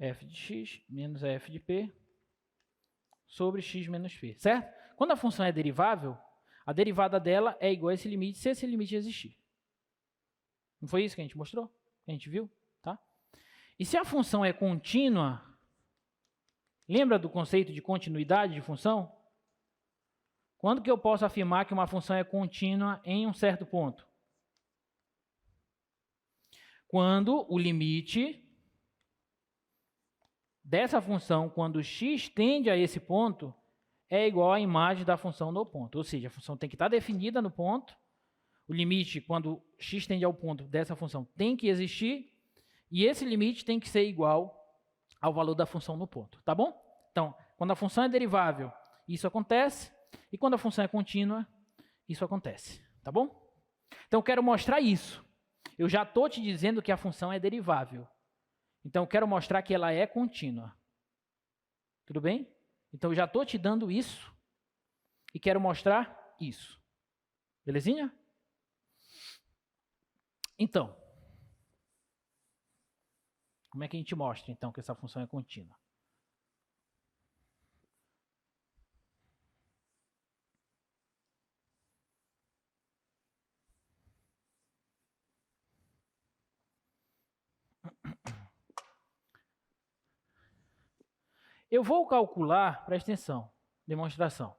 F de x menos a f de P sobre x menos P, certo? Quando a função é derivável, a derivada dela é igual a esse limite, se esse limite existir. Não foi isso que a gente mostrou? Que a gente viu? Tá? E se a função é contínua, lembra do conceito de continuidade de função? Quando que eu posso afirmar que uma função é contínua em um certo ponto? Quando o limite dessa função, quando x tende a esse ponto, é igual à imagem da função no ponto. Ou seja, a função tem que estar definida no ponto, o limite, quando x tende ao ponto dessa função, tem que existir, e esse limite tem que ser igual ao valor da função no ponto, tá bom? Então, quando a função é derivável, isso acontece, e quando a função é contínua, isso acontece, tá bom? Então, eu quero mostrar isso. Eu já estou te dizendo que a função é derivável. Então, eu quero mostrar que ela é contínua. Tudo bem? Então, eu já estou te dando isso e quero mostrar isso. Belezinha? Então, Como é que a gente mostra, então, que essa função é contínua? Eu vou calcular, presta atenção, demonstração.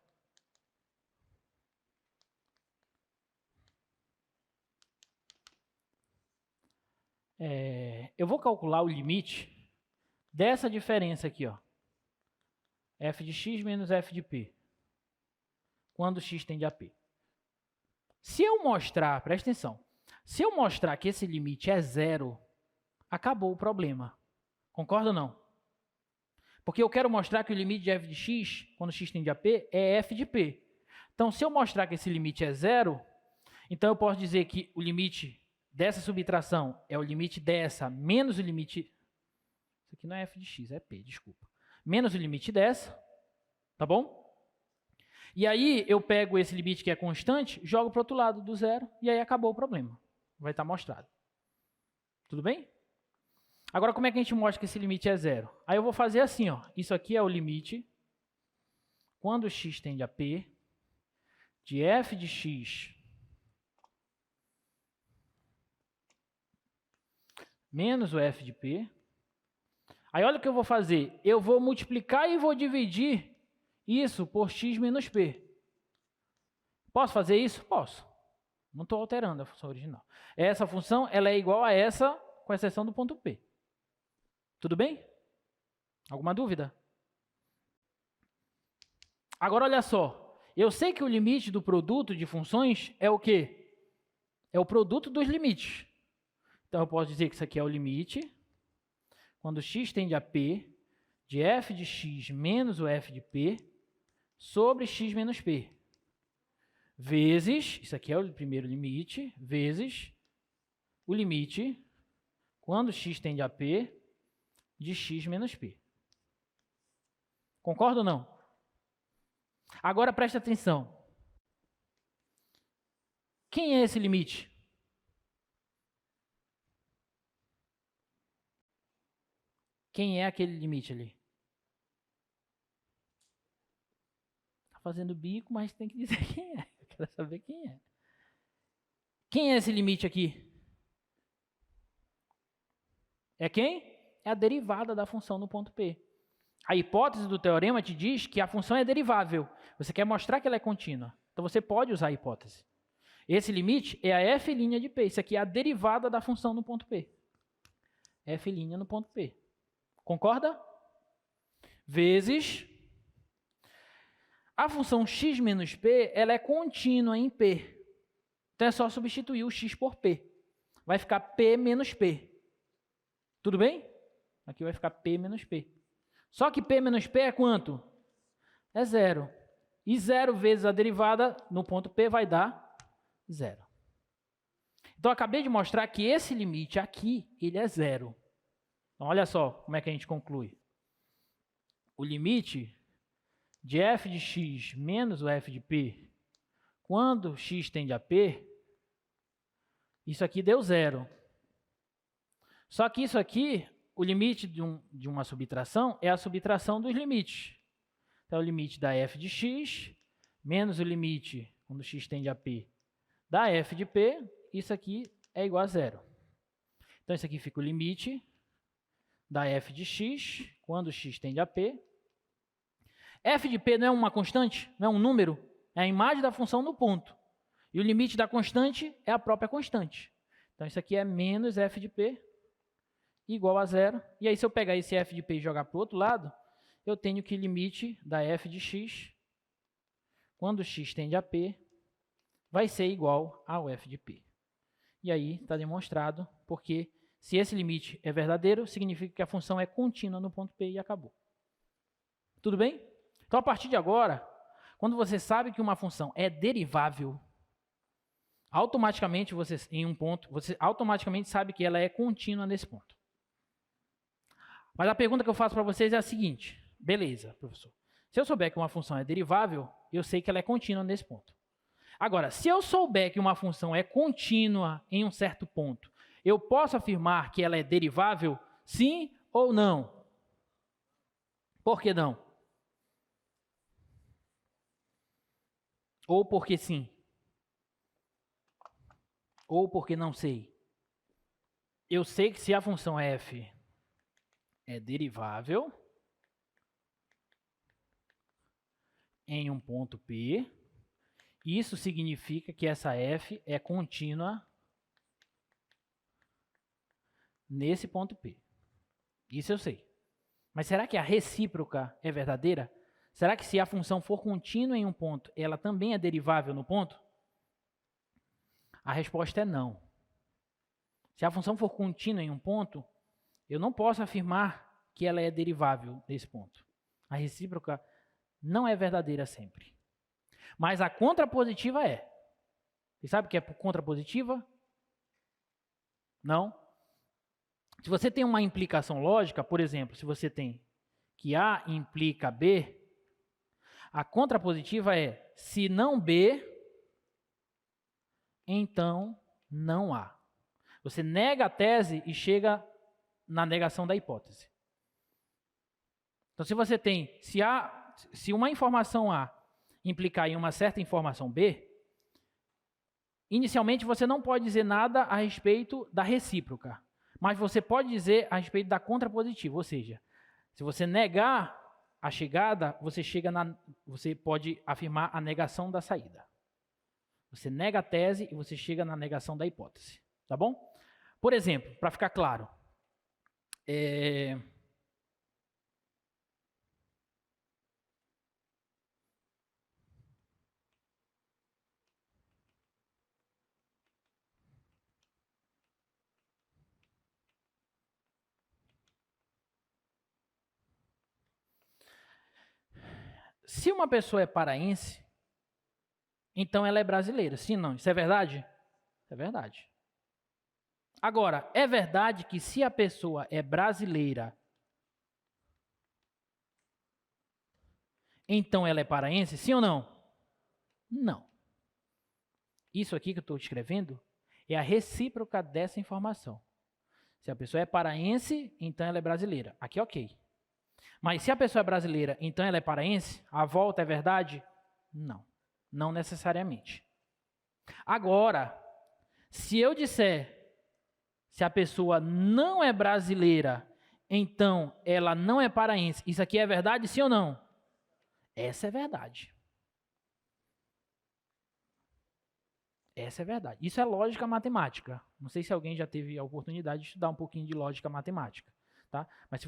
Eu vou calcular o limite dessa diferença aqui, ó. F de x menos f de p, quando x tende a p. Se eu mostrar, presta atenção, se eu mostrar que esse limite é zero, acabou o problema. Concorda ou não? Porque eu quero mostrar que o limite de f de x, quando x tende a p, é f de p. Então, se eu mostrar que esse limite é zero, então eu posso dizer que o limite dessa subtração é o limite dessa menos o limite... Isso aqui não é f de x, é p, desculpa. Menos o limite dessa, tá bom? E aí eu pego esse limite que é constante, jogo para o outro lado do zero, e aí acabou o problema. Vai estar mostrado. Tudo bem? Agora, como é que a gente mostra que esse limite é zero? Aí eu vou fazer assim, ó. Isso aqui é o limite, quando x tende a p, de f de x menos o f de p. Aí olha o que eu vou fazer. Eu vou multiplicar e vou dividir isso por x menos p. Posso fazer isso? Posso. Não estou alterando a função original. Essa função ela é igual a essa, com exceção do ponto P. Tudo bem? Alguma dúvida? Agora, olha só. Eu sei que o limite do produto de funções é o quê? É o produto dos limites. Então, eu posso dizer que isso aqui é o limite, quando x tende a p, de f de x menos o f de p, sobre x menos p, vezes, isso aqui é o primeiro limite, vezes o limite, quando x tende a p, de x menos p. Concorda ou não? Agora, presta atenção. Quem é esse limite? Quem é aquele limite ali? Tá fazendo bico, mas tem que dizer quem é. Eu quero saber quem é. Quem é esse limite aqui? É quem? É a derivada da função no ponto P. A hipótese do teorema te diz que a função é derivável. Você quer mostrar que ela é contínua. Então você pode usar a hipótese. Esse limite é a f' de P. Isso aqui é a derivada da função no ponto P. F' no ponto P. Concorda? Vezes a função x menos p, ela é contínua em P. Então é só substituir o x por P. Vai ficar P menos P. Tudo bem? Aqui vai ficar P menos P. Só que P menos P é quanto? É zero. E zero vezes a derivada no ponto P vai dar zero. Então, eu acabei de mostrar que esse limite aqui, ele é zero. Então, olha só como é que a gente conclui. O limite de f de x menos o f de p, quando x tende a p, isso aqui deu zero. Só que isso aqui, o limite de uma subtração é a subtração dos limites. Então, o limite da f de x menos o limite, quando x tende a p, da f de p, isso aqui é igual a zero. Então, isso aqui fica o limite da f de x, quando x tende a p. F de p não é uma constante, não é um número, é a imagem da função no ponto. E o limite da constante é a própria constante. Então, isso aqui é menos f de p igual a zero. E aí, se eu pegar esse f de p e jogar para o outro lado, eu tenho que o limite da f de x, quando x tende a p, vai ser igual ao f de p. E aí está demonstrado, porque se esse limite é verdadeiro, significa que a função é contínua no ponto P e acabou. Tudo bem? Então, a partir de agora, quando você sabe que uma função é derivável, automaticamente você, em um ponto, você automaticamente sabe que ela é contínua nesse ponto. Mas a pergunta que eu faço para vocês é a seguinte. Beleza, professor. Se eu souber que uma função é derivável, eu sei que ela é contínua nesse ponto. Agora, se eu souber que uma função é contínua em um certo ponto, eu posso afirmar que ela é derivável Sim ou não? Por que não? Ou porque sim? Ou porque não sei? Eu sei que se a função f é derivável em um ponto P, isso significa que essa f é contínua nesse ponto P. Isso eu sei. Mas será que a recíproca é verdadeira? Será que se a função for contínua em um ponto, ela também é derivável no ponto? A resposta é não. Se a função for contínua em um ponto, eu não posso afirmar que ela é derivável nesse ponto. A recíproca não é verdadeira sempre. Mas a contrapositiva é. Você sabe o que é contrapositiva? Não? Se você tem uma implicação lógica, por exemplo, se você tem que A implica B, a contrapositiva é se não B, então não A. Você nega a tese e chega na negação da hipótese. Então, se você tem, se uma informação A implicar em uma certa informação B, inicialmente você não pode dizer nada a respeito da recíproca, mas você pode dizer a respeito da contrapositiva, ou seja, se você negar a chegada, você pode afirmar a negação da saída. Você nega a tese e você chega na negação da hipótese, tá bom? Por exemplo, para ficar claro, se uma pessoa é paraense, então ela é brasileira. Sim, não? Isso é verdade? É verdade. Agora, é verdade que se a pessoa é brasileira, então ela é paraense? Sim ou não? Não. Isso aqui que eu estou escrevendo é a recíproca dessa informação. Se a pessoa é paraense, então ela é brasileira. Aqui é ok. Mas se a pessoa é brasileira, então ela é paraense? A volta é verdade? Não. Não necessariamente. Agora, se eu disser se a pessoa não é brasileira, então ela não é paraense, isso aqui é verdade, sim ou não? Essa é verdade. Essa é verdade. Isso é lógica matemática. Não sei se alguém já teve a oportunidade de estudar um pouquinho de lógica matemática, tá? Mas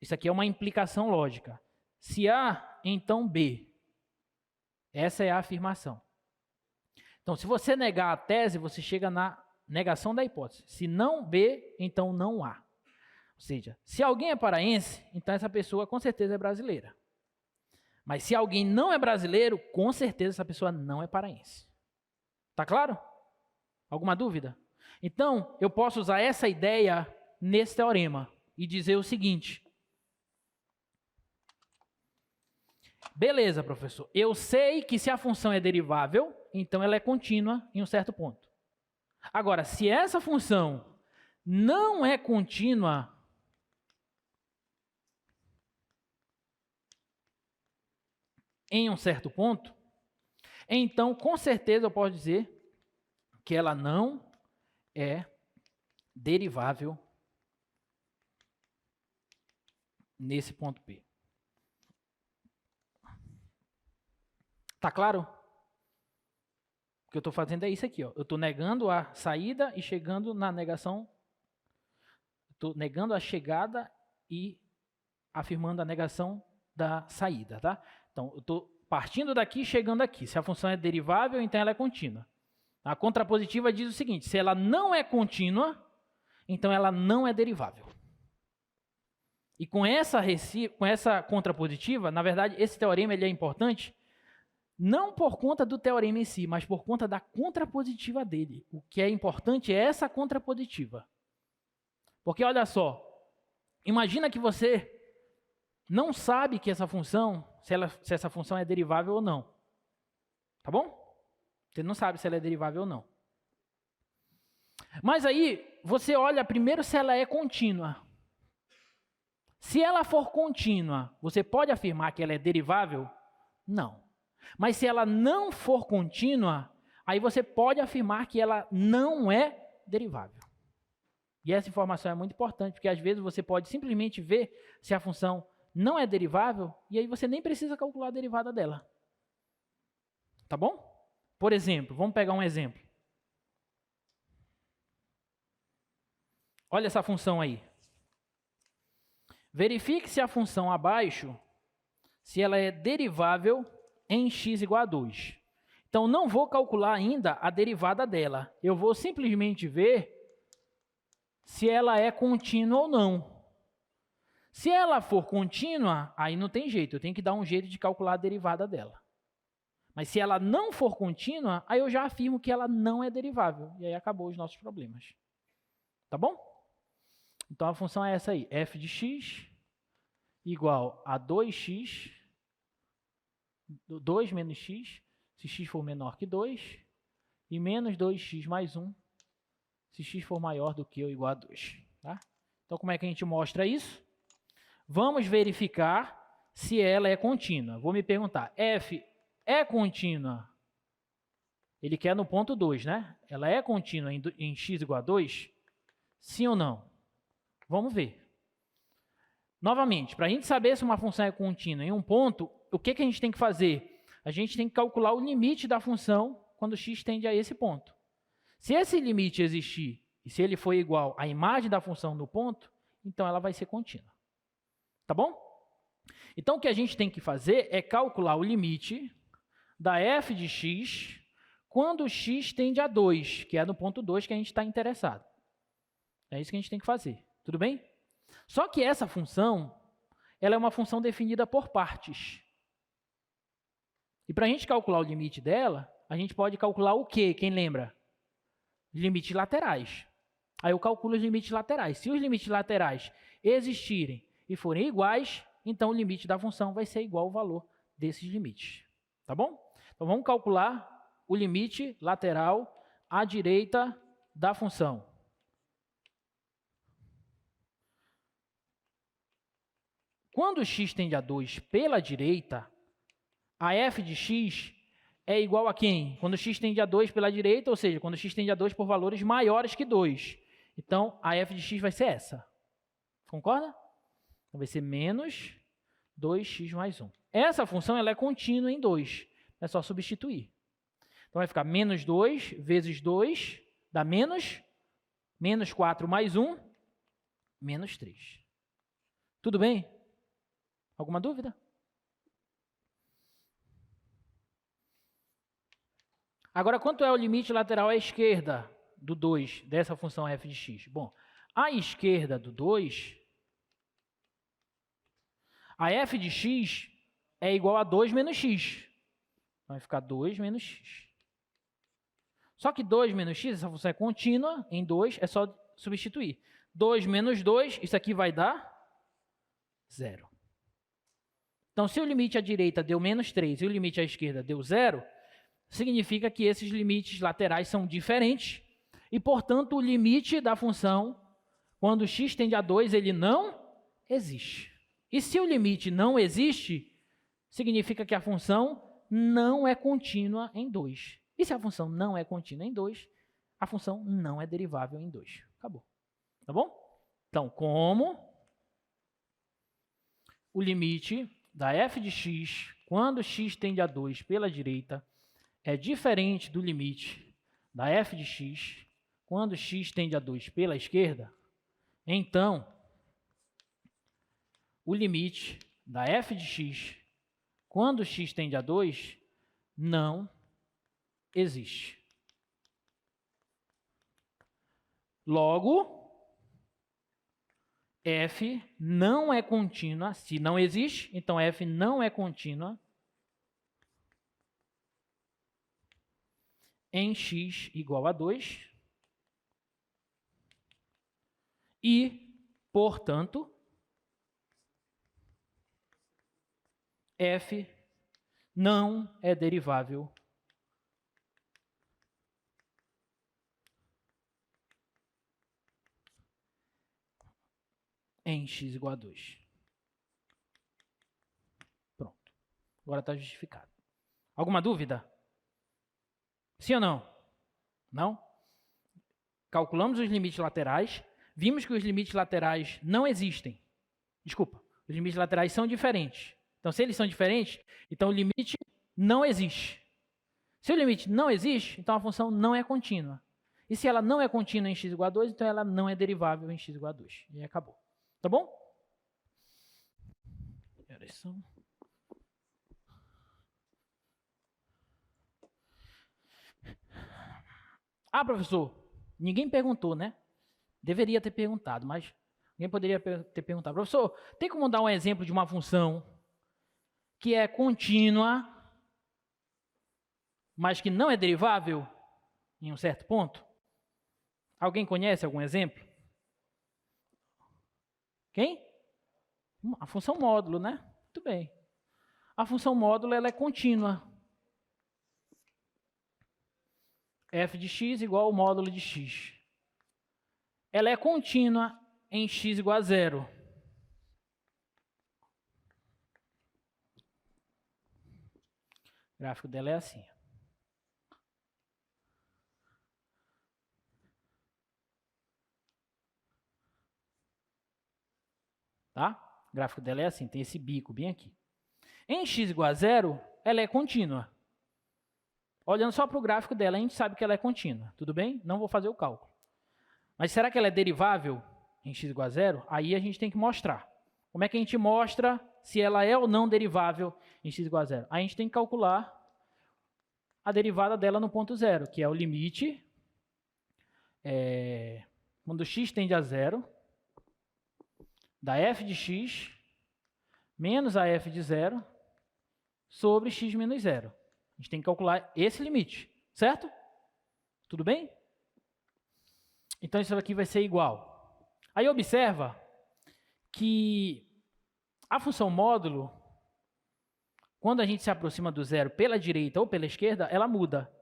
isso aqui é uma implicação lógica. Se A, então B. Essa é a afirmação. Então, se você negar a tese, você chega na negação da hipótese. Se não B, então não A. Ou seja, se alguém é paraense, então essa pessoa com certeza é brasileira. Mas se alguém não é brasileiro, com certeza essa pessoa não é paraense. Tá claro? Alguma dúvida? Então, eu posso usar essa ideia nesse teorema e dizer o seguinte. Beleza, professor. Eu sei que se a função é derivável, então ela é contínua em um certo ponto. Agora, se essa função não é contínua, em um certo ponto, então, com certeza, eu posso dizer que ela não é derivável nesse ponto P. Tá claro? O que eu estou fazendo é isso aqui, ó. Eu estou negando a saída e chegando na negação. Estou negando a chegada e afirmando a negação da saída, tá? Então, eu estou partindo daqui e chegando aqui. Se a função é derivável, então ela é contínua. A contrapositiva diz o seguinte, se ela não é contínua, então ela não é derivável. E com essa contrapositiva, na verdade, esse teorema ele é importante não por conta do teorema em si, mas por conta da contrapositiva dele. O que é importante é essa contrapositiva. Porque olha só, imagina que você não sabe que essa função, se essa função é derivável ou não. Tá bom? Você não sabe se ela é derivável ou não. Mas aí, você olha primeiro se ela é contínua. Se ela for contínua, você pode afirmar que ela é derivável? Não. Mas se ela não for contínua, aí você pode afirmar que ela não é derivável. E essa informação é muito importante, porque às vezes você pode simplesmente ver se a função não é derivável, e aí você nem precisa calcular a derivada dela. Tá bom? Por exemplo, vamos pegar um exemplo. Olha essa função aí. Verifique se a função abaixo, se ela é derivável em x igual a 2. Então, não vou calcular ainda a derivada dela. Eu vou simplesmente ver se ela é contínua ou não. Se ela for contínua, aí não tem jeito. Eu tenho que dar um jeito de calcular a derivada dela. Mas se ela não for contínua, aí eu já afirmo que ela não é derivável. E aí acabou os nossos problemas. Tá bom? Então, a função é essa aí. F de x igual a 2x, 2 menos x, se x for menor que 2, e menos 2x mais 1, se x for maior do que ou igual a 2. Tá? Então, como é que a gente mostra isso? Vamos verificar se ela é contínua. Vou me perguntar, f é contínua? Ele quer no ponto 2, né? Ela é contínua em x igual a 2? Sim ou não? Vamos ver. Novamente, para a gente saber se uma função é contínua em um ponto, o que a gente tem que fazer? A gente tem que calcular o limite da função quando x tende a esse ponto. Se esse limite existir e se ele for igual à imagem da função no ponto, então ela vai ser contínua. Tá bom? Então, o que a gente tem que fazer é calcular o limite da f de x quando x tende a 2, que é no ponto 2 que a gente está interessado. É isso que a gente tem que fazer. Tudo bem? Só que essa função, ela é uma função definida por partes. E para a gente calcular o limite dela, a gente pode calcular o quê? Quem lembra? Limites laterais. Aí eu calculo os limites laterais. Se os limites laterais existirem e forem iguais, então o limite da função vai ser igual ao valor desses limites. Tá bom? Então vamos calcular o limite lateral à direita da função. Quando x tende a 2 pela direita, a f de x é igual a quem? Quando x tende a 2 pela direita, ou seja, quando x tende a 2 por valores maiores que 2. Então, a f de x vai ser essa. Concorda? Então, vai ser menos 2x mais 1. Essa função ela é contínua em 2. É só substituir. Então, vai ficar menos 2 vezes 2 dá menos 4 mais 1, menos 3. Tudo bem? Alguma dúvida? Agora, quanto é o limite lateral à esquerda do 2, dessa função f de x? Bom, à esquerda do 2, a f de x é igual a 2 menos x. Então, vai ficar 2 menos x. Só que 2 menos x, essa função é contínua, em 2 é só substituir. 2 menos 2, isso aqui vai dar 0. Então, se o limite à direita deu menos 3 e o limite à esquerda deu 0, significa que esses limites laterais são diferentes e, portanto, o limite da função, quando x tende a 2, ele não existe. E se o limite não existe, significa que a função não é contínua em 2. E se a função não é contínua em 2, a função não é derivável em 2. Acabou. Tá bom? Então, como o limite da f de x, quando x tende a 2 pela direita, é diferente do limite da f de x, quando x tende a 2 pela esquerda, então, o limite da f de x, quando x tende a 2, não existe. Logo, f não é contínua. Se não existe, então f não é contínua em x igual a 2 e, portanto, f não é derivável em x igual a 2. Agora está justificado. Alguma dúvida? Sim ou não? Não? Calculamos os limites laterais, vimos que os limites laterais não existem. Desculpa, os limites laterais são diferentes. Então, se eles são diferentes, então o limite não existe. Se o limite não existe, então a função não é contínua. E se ela não é contínua em x igual a 2, então ela não é derivável em x igual a 2. E acabou. Tá bom? Ah, professor, ninguém perguntou, né? Deveria ter perguntado, mas alguém poderia ter perguntado. Professor, tem como dar um exemplo de uma função que é contínua, mas que não é derivável em um certo ponto? Alguém conhece algum exemplo? Quem? A função módulo, né? Muito bem. A função módulo ela é contínua. F de x igual ao módulo de x. Ela é contínua em x igual a 0. O gráfico dela é assim. Tá? O gráfico dela é assim, tem esse bico bem aqui. Em x igual a 0, ela é contínua. Olhando só para o gráfico dela, a gente sabe que ela é contínua. Tudo bem? Não vou fazer o cálculo. Mas será que ela é derivável em x igual a 0? Aí a gente tem que mostrar. Como é que a gente mostra se ela é ou não derivável em x igual a 0? Aí a gente tem que calcular a derivada dela no ponto 0, que é o limite quando x tende a 0, da f de x menos a f de 0 sobre x menos 0. A gente tem que calcular esse limite, certo? Tudo bem? Então, isso aqui vai ser igual. Aí, observa que a função módulo, quando a gente se aproxima do zero pela direita ou pela esquerda, ela muda.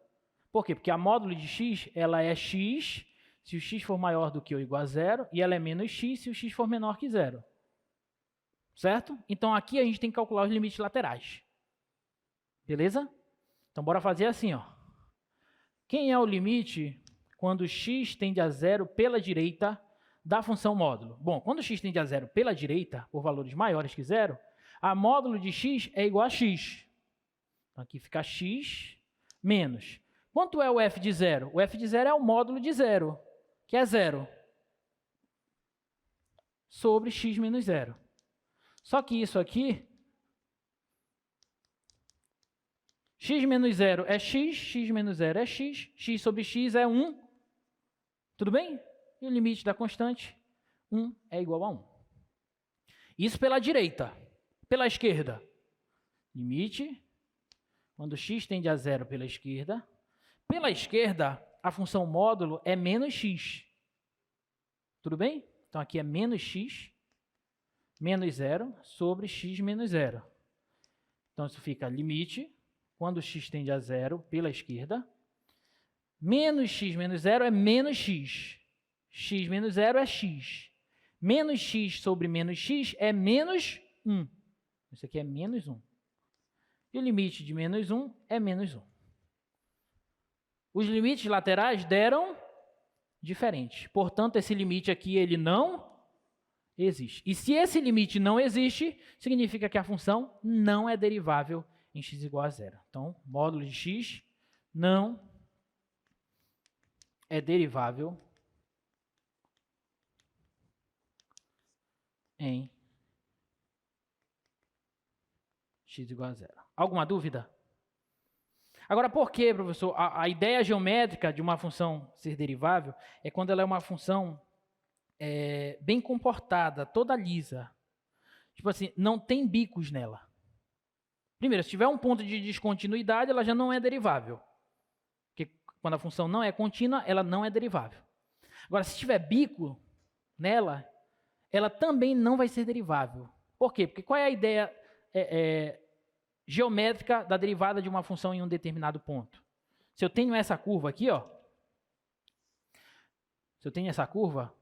Por quê? Porque a módulo de x, ela é x se o x for maior do que ou igual a 0, e ela é menos x se o x for menor que 0. Certo? Então, aqui a gente tem que calcular os limites laterais. Beleza? Então, bora fazer assim, ó. Quem é o limite quando x tende a 0 pela direita da função módulo? Bom, quando x tende a 0 pela direita, por valores maiores que 0, a módulo de x é igual a x. Então, aqui fica x menos. Quanto é o f de 0? O f de 0 é o módulo de 0, que é 0, sobre x menos 0. Só que isso aqui, x menos 0 é x, x menos 0 é x, x sobre x é 1. Tudo bem? E o limite da constante, 1 é igual a 1. Isso pela direita. Pela esquerda, limite, quando x tende a 0 pela esquerda. Pela esquerda, a função módulo é menos x. Tudo bem? Então, aqui é menos x, menos 0, sobre x menos 0. Então, isso fica limite, quando x tende a 0 pela esquerda. Menos x menos 0 é menos x. X menos 0 é x. Menos x sobre menos x é menos 1. Isso aqui é menos 1. E o limite de menos 1 é menos 1. Os limites laterais deram diferente. Portanto, esse limite aqui ele não existe. E se esse limite não existe, significa que a função não é derivável em x igual a 0. Então, módulo de x não é derivável em x igual a 0. Alguma dúvida? Agora, por que, professor? A ideia geométrica de uma função ser derivável é quando ela é uma função bem comportada, toda lisa. Tipo assim, não tem bicos nela. Primeiro, se tiver um ponto de descontinuidade, ela já não é derivável. Porque quando a função não é contínua, ela não é derivável. Agora, se tiver bico nela, ela também não vai ser derivável. Por quê? Porque qual é a ideia geométrica da derivada de uma função em um determinado ponto? Se eu tenho essa curva aqui, ó, se eu tenho essa curva,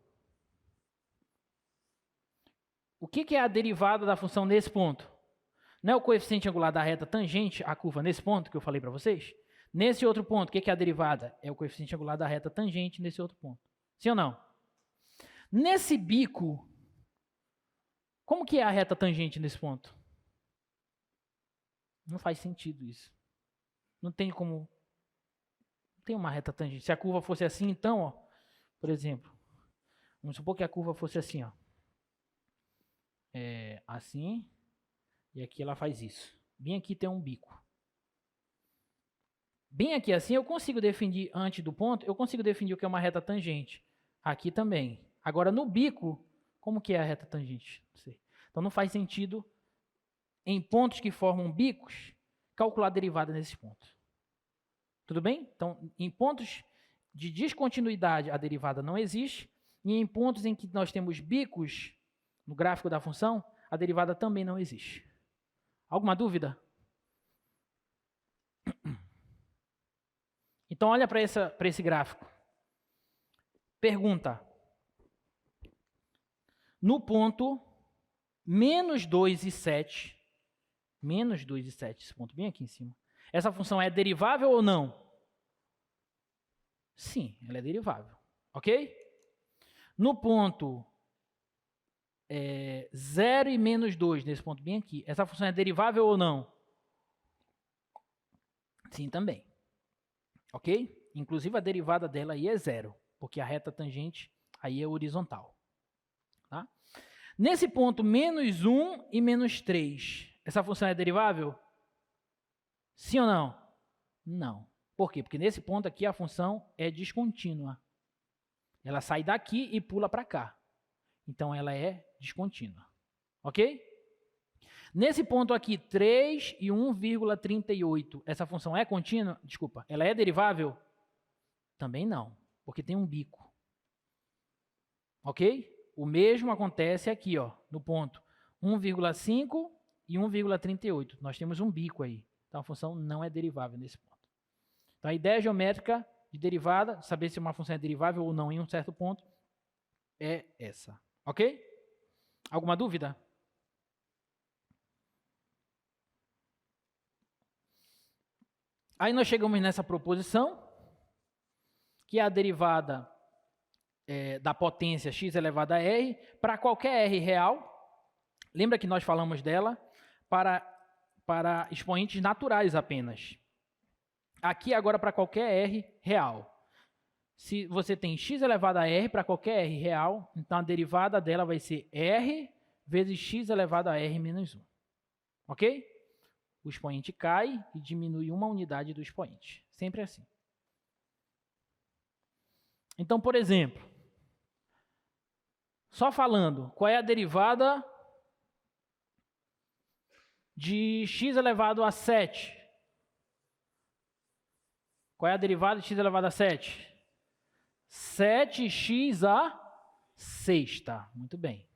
o que é a derivada da função nesse ponto? Não é o coeficiente angular da reta tangente à curva nesse ponto que eu falei para vocês? Nesse outro ponto, o que é a derivada? É o coeficiente angular da reta tangente nesse outro ponto. Sim ou não? Nesse bico, como que é a reta tangente nesse ponto? Não faz sentido isso. Não tem como... Não tem uma reta tangente. Se a curva fosse assim, então, ó, por exemplo, vamos supor que a curva fosse assim, ó. Assim, e aqui ela faz isso. Bem aqui tem um bico. Bem aqui assim, eu consigo definir, antes do ponto, eu consigo definir o que é uma reta tangente. Aqui também. Agora, no bico, como que é a reta tangente? Não sei. Então, não faz sentido, em pontos que formam bicos, calcular a derivada nesses pontos. Tudo bem? Então, em pontos de descontinuidade, a derivada não existe. E em pontos em que nós temos bicos, no gráfico da função, a derivada também não existe. Alguma dúvida? Então, olha para esse gráfico. Pergunta. No ponto menos 2 e 7, esse ponto bem aqui em cima, essa função é derivável ou não? Sim, ela é derivável. Ok? No ponto 0 e menos 2, nesse ponto bem aqui, essa função é derivável ou não? Sim, também. Ok? Inclusive a derivada dela aí é 0, porque a reta tangente aí é horizontal. Tá? Nesse ponto, menos 1 e menos 3, essa função é derivável? Sim ou não? Não. Por quê? Porque nesse ponto aqui a função é descontínua. Ela sai daqui e pula para cá. Então ela é descontínua. Ok? Nesse ponto aqui, 3 e 1,38, essa função é contínua? Desculpa, ela é derivável? Também não, porque tem um bico. Ok? O mesmo acontece aqui, ó, no ponto 1,5 e 1,38. Nós temos um bico aí. Então a função não é derivável nesse ponto. Então a ideia geométrica de derivada, saber se uma função é derivável ou não em um certo ponto, é essa. Ok? Alguma dúvida? Aí nós chegamos nessa proposição, que é a derivada da potência x elevado a r para qualquer r real. Lembra que nós falamos dela para expoentes naturais apenas. Aqui agora para qualquer r real. Se você tem x elevado a r para qualquer r real, então a derivada dela vai ser r vezes x elevado a r menos 1. Ok? O expoente cai e diminui uma unidade do expoente. Sempre assim. Então, por exemplo, só falando, qual é a derivada de x elevado a 7? Qual é a derivada de x elevado a 7? 7x a sexta. Muito bem.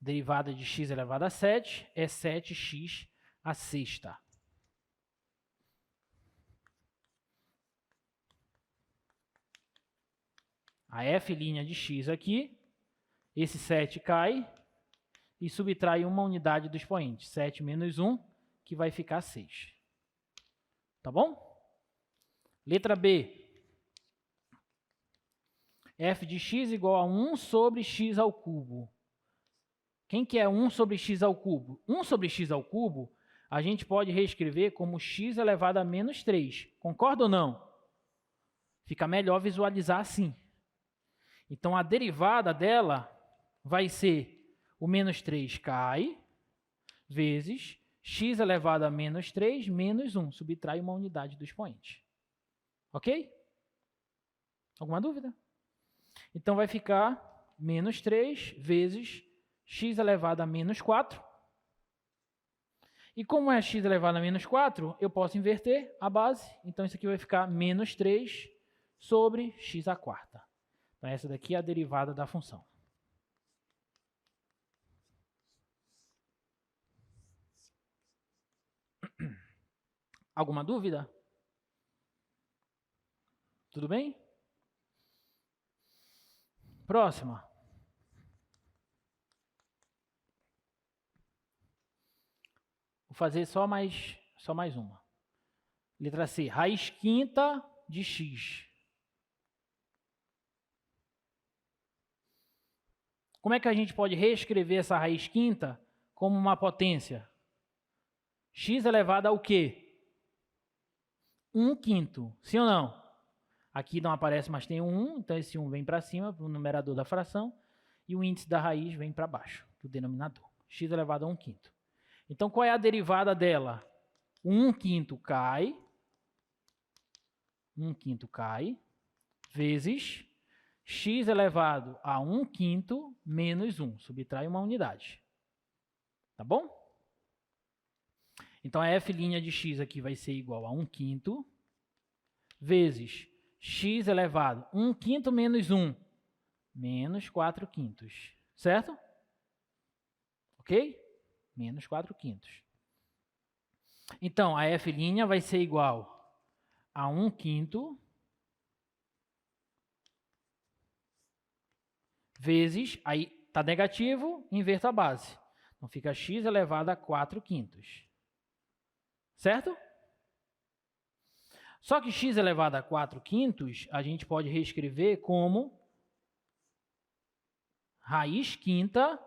Derivada de x elevado a 7 é 7x a sexta. A f' de x aqui, esse 7 cai e subtrai uma unidade do expoente. 7 menos 1, que vai ficar 6. Tá bom? Letra B. F de x igual a 1 sobre x ao cubo. Quem que é 1 sobre x ao cubo? 1 sobre x ao cubo, a gente pode reescrever como x elevado a menos 3. Concorda ou não? Fica melhor visualizar assim. Então, a derivada dela vai ser o menos 3 cai, vezes x elevado a menos 3 menos 1. Subtrai uma unidade do expoente. Ok? Alguma dúvida? Então, vai ficar menos 3 vezes x elevado a menos 4. E como é x elevado a menos 4, eu posso inverter a base. Então, isso aqui vai ficar menos 3 sobre x à quarta. Então, essa daqui é a derivada da função. Alguma dúvida? Tudo bem? Próxima. fazer só mais uma. Letra C, raiz quinta de x. Como é que a gente pode reescrever essa raiz quinta como uma potência? X elevado ao quê? 1/5, sim ou não? Aqui não aparece, mas tem um 1, então esse 1 vem para cima, para o numerador da fração, e o índice da raiz vem para baixo, do denominador. X elevado a 1/5. Então, qual é a derivada dela? 1/5 cai, 1/5 cai, vezes x elevado a 1/5 menos 1. Subtrai uma unidade. Tá bom? Então, a f' de x aqui vai ser igual a 1/5 vezes x elevado a 1/5 menos 1, menos 4/5. Certo? Ok? Menos 4/5. Então, a f' vai ser igual a 1/5 vezes, aí está negativo, inverta a base. Então, fica x elevado a 4/5. Certo? Só que x elevado a 4/5, a gente pode reescrever como raiz quinta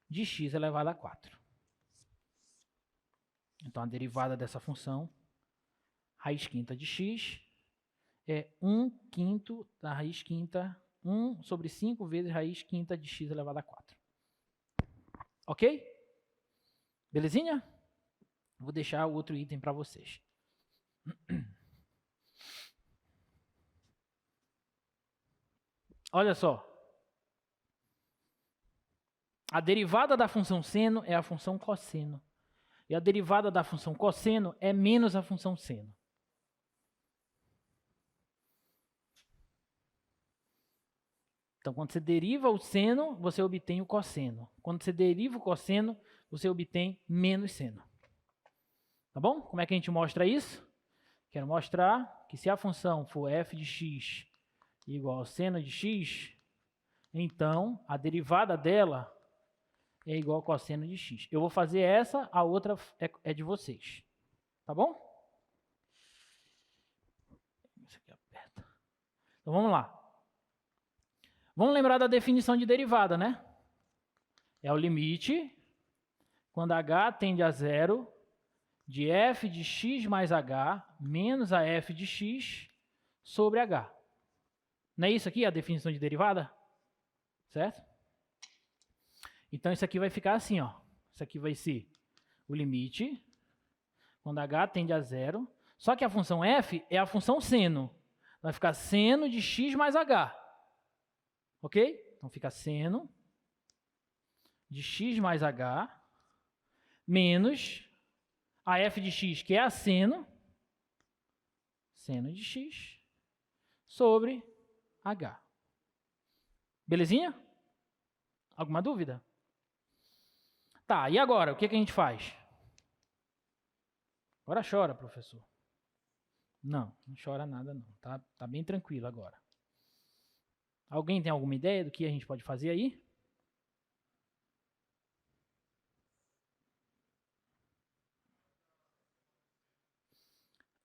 de x elevado a 4. Então, a derivada dessa função, raiz quinta de x, é 1/5 da raiz quinta, 1 sobre 5 vezes raiz quinta de x elevado a 4. Ok? Belezinha? Vou deixar o outro item para vocês. Olha só. A derivada da função seno é a função cosseno. E a derivada da função cosseno é menos a função seno. Então, quando você deriva o seno, você obtém o cosseno. Quando você deriva o cosseno, você obtém menos seno. Tá bom? Como é que a gente mostra isso? Quero mostrar que se a função for f de x igual ao seno de x, então a derivada dela é igual ao cosseno de x. Eu vou fazer essa, a outra é de vocês. Tá bom? Isso aqui aperta. Então vamos lá. Vamos lembrar da definição de derivada, né? É o limite, quando h tende a zero, de f de x mais h menos a f de x sobre h. Não é isso aqui a definição de derivada? Certo? Então, isso aqui vai ficar assim, ó. Isso aqui vai ser o limite, quando h tende a zero. Só que a função f é a função seno. Vai ficar seno de x mais h. Ok? Então, fica seno de x mais h menos a f de x, que é a seno de x, sobre h. Belezinha? Alguma dúvida? Tá, e agora? O que a gente faz? Agora chora, professor. Não, não chora nada não. Tá bem tranquilo agora. Alguém tem alguma ideia do que a gente pode fazer aí?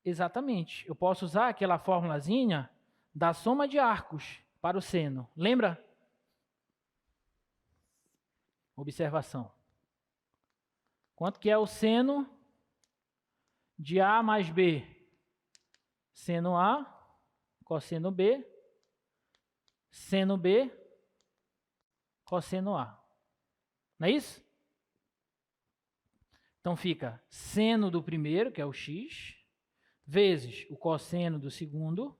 Exatamente. Eu posso usar aquela formulazinha da soma de arcos para o seno. Lembra? Observação. Quanto que é o seno de A mais B? Seno A, cosseno B, seno B, cosseno A. Não é isso? Então fica seno do primeiro, que é o x, vezes o cosseno do segundo,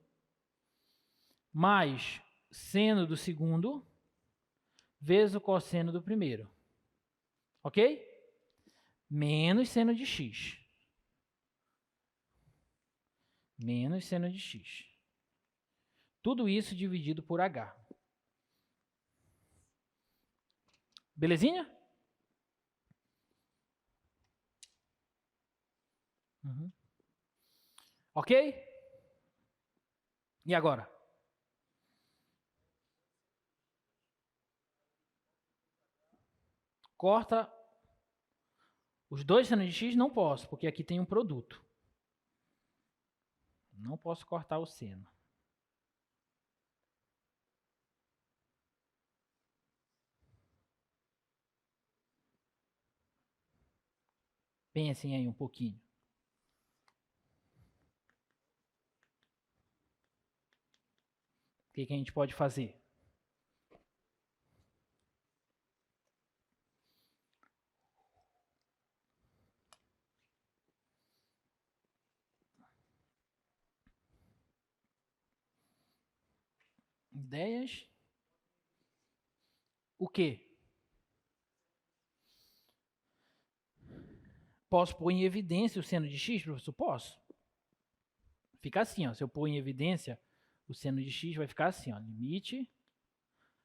mais seno do segundo, vezes o cosseno do primeiro. Ok? Menos seno de x. Menos seno de x. Tudo isso dividido por h. Belezinha? Uhum. Ok? E agora? Corta Os dois seno de x não posso, porque aqui tem um produto. Não posso cortar o seno. Pensem aí um pouquinho. O que a gente pode fazer? Ideias? O quê? Posso pôr em evidência o seno de x, professor? Posso. Fica assim, ó. Se eu pôr em evidência, o seno de x vai ficar assim, ó. Limite,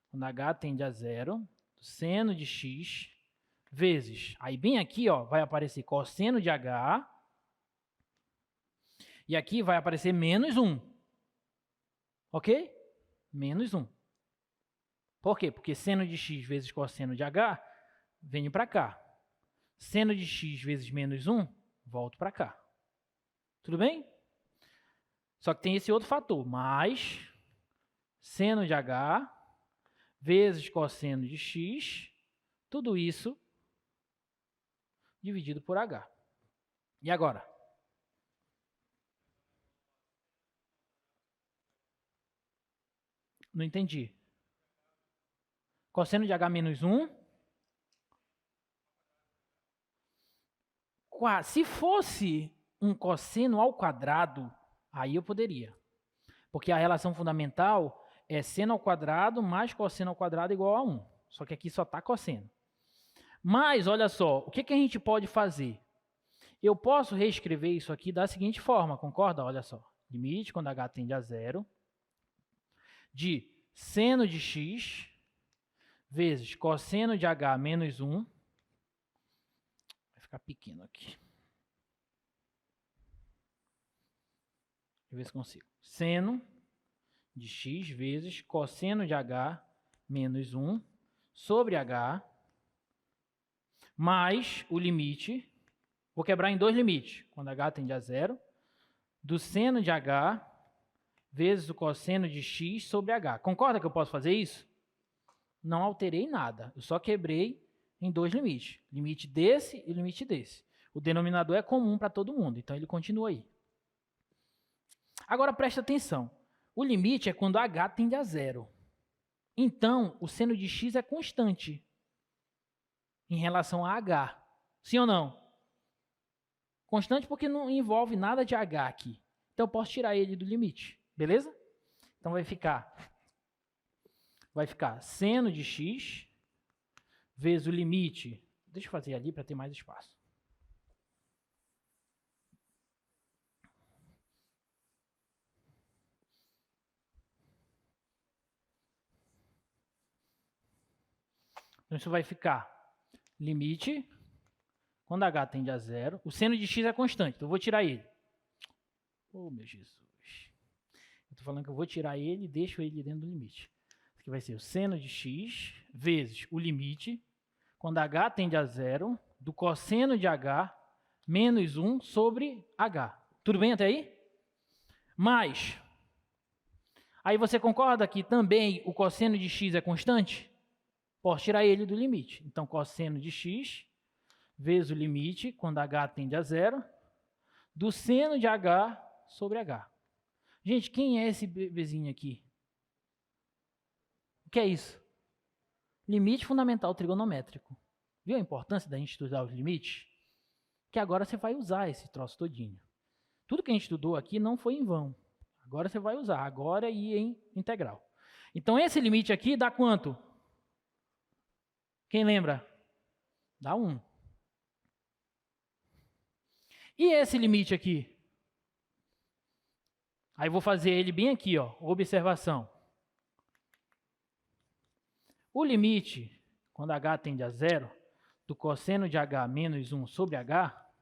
quando h tende a zero, seno de x vezes. Aí bem aqui, ó, vai aparecer cosseno de h. E aqui vai aparecer menos 1. Ok? Menos 1. Por quê? Porque seno de x vezes cosseno de h, venho para cá. Seno de x vezes menos 1, volto para cá. Tudo bem? Só que tem esse outro fator, mais seno de h vezes cosseno de x, tudo isso dividido por h. E agora? Não entendi. Cosseno de h menos 1. Se fosse um cosseno ao quadrado, aí eu poderia. Porque a relação fundamental é seno ao quadrado mais cosseno ao quadrado igual a 1. Só que aqui só está cosseno. Mas, olha só, o que a gente pode fazer? Eu posso reescrever isso aqui da seguinte forma, concorda? Olha só. Limite, quando h tende a zero, de seno de x vezes cosseno de h menos 1. Vai ficar pequeno aqui. Deixa eu ver se consigo. Seno de x vezes cosseno de h menos 1 sobre h, mais o limite, vou quebrar em dois limites, quando h tende a zero, do seno de h vezes o cosseno de x sobre h. Concorda que eu posso fazer isso? Não alterei nada, eu só quebrei em dois limites, limite desse e limite desse. O denominador é comum para todo mundo, então ele continua aí. Agora presta atenção, o limite é quando h tende a zero. Então, o seno de x é constante em relação a h. Sim ou não? Constante porque não envolve nada de h aqui. Então, eu posso tirar ele do limite, beleza? Então, vai ficar seno de x vezes o limite. Deixa eu fazer ali para ter mais espaço. Então, isso vai ficar limite, quando h tende a zero, o seno de x é constante, então eu vou tirar ele. Oh, meu Jesus. Eu estou falando que eu vou tirar ele e deixo ele dentro do limite. Isso aqui vai ser o seno de x vezes o limite, quando h tende a zero, do cosseno de h menos 1 sobre h. Tudo bem até aí? Mas, aí você concorda que também o cosseno de x é constante? Posso tirar ele do limite. Então, cosseno de x vezes o limite, quando h tende a zero, do seno de h sobre h. Gente, quem é esse bebezinho aqui? O que é isso? Limite fundamental trigonométrico. Viu a importância da gente estudar os limites? Que agora você vai usar esse troço todinho. Tudo que a gente estudou aqui não foi em vão. Agora você vai usar, agora e em integral. Então, esse limite aqui dá quanto? Quem lembra? Dá 1. E esse limite aqui? Aí vou fazer ele bem aqui, ó, observação. O limite, quando h tende a zero, do cosseno de h menos 1 sobre h,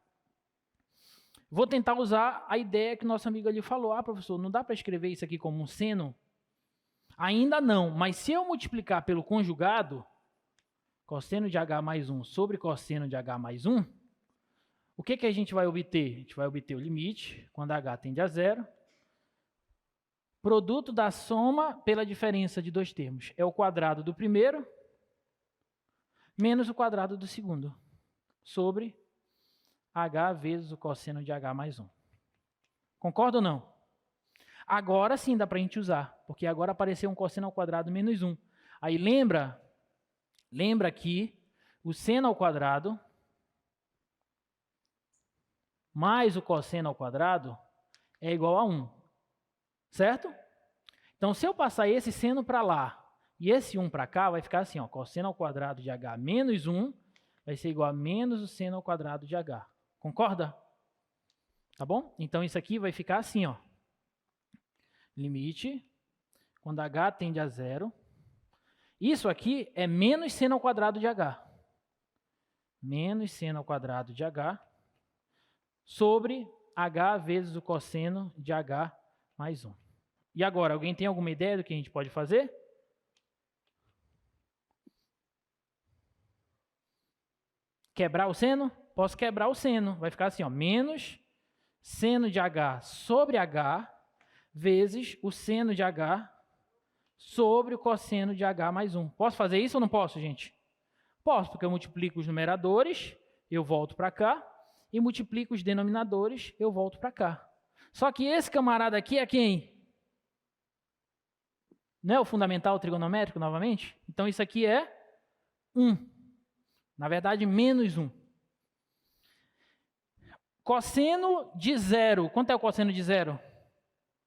vou tentar usar a ideia que nosso amigo ali falou. Ah, professor, não dá para escrever isso aqui como um seno? Ainda não, mas se eu multiplicar pelo conjugado, cosseno de h mais 1 sobre cosseno de h mais 1, O que a gente vai obter? A gente vai obter o limite, quando h tende a zero. Produto da soma pela diferença de dois termos é o quadrado do primeiro menos o quadrado do segundo, sobre h vezes o cosseno de h mais 1. Concorda ou não? Agora sim dá para a gente usar, porque agora apareceu um cosseno ao quadrado menos 1. Aí lembra que o seno ao quadrado mais o cosseno ao quadrado é igual a 1. Certo? Então, se eu passar esse seno para lá e esse 1 para cá, vai ficar assim, ó, cosseno ao quadrado de h menos 1 vai ser igual a menos o seno ao quadrado de h. Concorda? Tá bom? Então, isso aqui vai ficar assim, ó. Limite, quando h tende a zero. Isso aqui é menos seno ao quadrado de h. Menos seno ao quadrado de h sobre h vezes o cosseno de h mais 1. E agora, alguém tem alguma ideia do que a gente pode fazer? Quebrar o seno? Posso quebrar o seno. Vai ficar assim, ó, menos seno de h sobre h vezes o seno de h sobre o cosseno de h mais 1. Posso fazer isso ou não posso, gente? Posso, porque eu multiplico os numeradores, eu volto para cá, e multiplico os denominadores, eu volto para cá. Só que esse camarada aqui é quem? Não é o fundamental trigonométrico, novamente? Então, isso aqui é 1. Na verdade, menos 1. Cosseno de zero. Quanto é o cosseno de zero?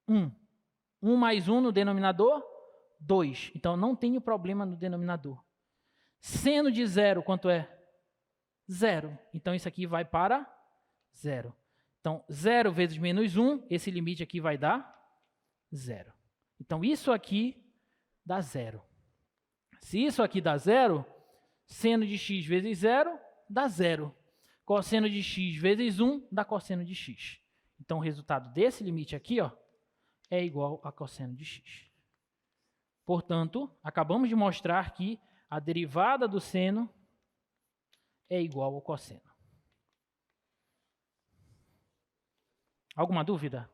1. 1 mais 1 no denominador? 2. Então, não tenho problema no denominador. Seno de zero, quanto é? 0. Então, isso aqui vai para 0. Então, 0 vezes menos 1, esse limite aqui vai dar 0. Então, isso aqui dá 0. Se isso aqui dá 0, seno de x vezes 0 dá 0. Cosseno de x vezes 1 dá cosseno de x. Então, o resultado desse limite aqui, ó, é igual a cosseno de x. Portanto, acabamos de mostrar que a derivada do seno é igual ao cosseno. Alguma dúvida?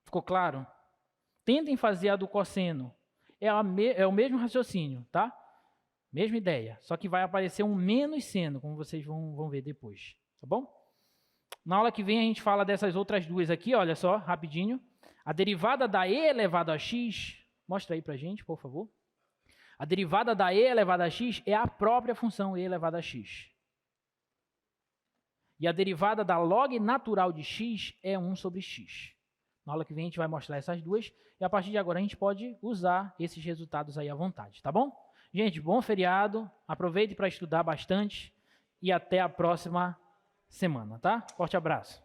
Ficou claro? Tentem fazer a do cosseno. É o mesmo raciocínio, tá? Mesma ideia, só que vai aparecer um menos seno, como vocês vão ver depois, tá bom? Na aula que vem a gente fala dessas outras duas aqui, olha só, rapidinho. A derivada da e elevado a x, mostra aí pra gente, por favor. A derivada da e elevado a x é a própria função e elevado a x. E a derivada da log natural de x é 1 sobre x. Na aula que vem a gente vai mostrar essas duas e a partir de agora a gente pode usar esses resultados aí à vontade, tá bom? Gente, bom feriado, aproveite para estudar bastante e até a próxima semana, tá? Forte abraço.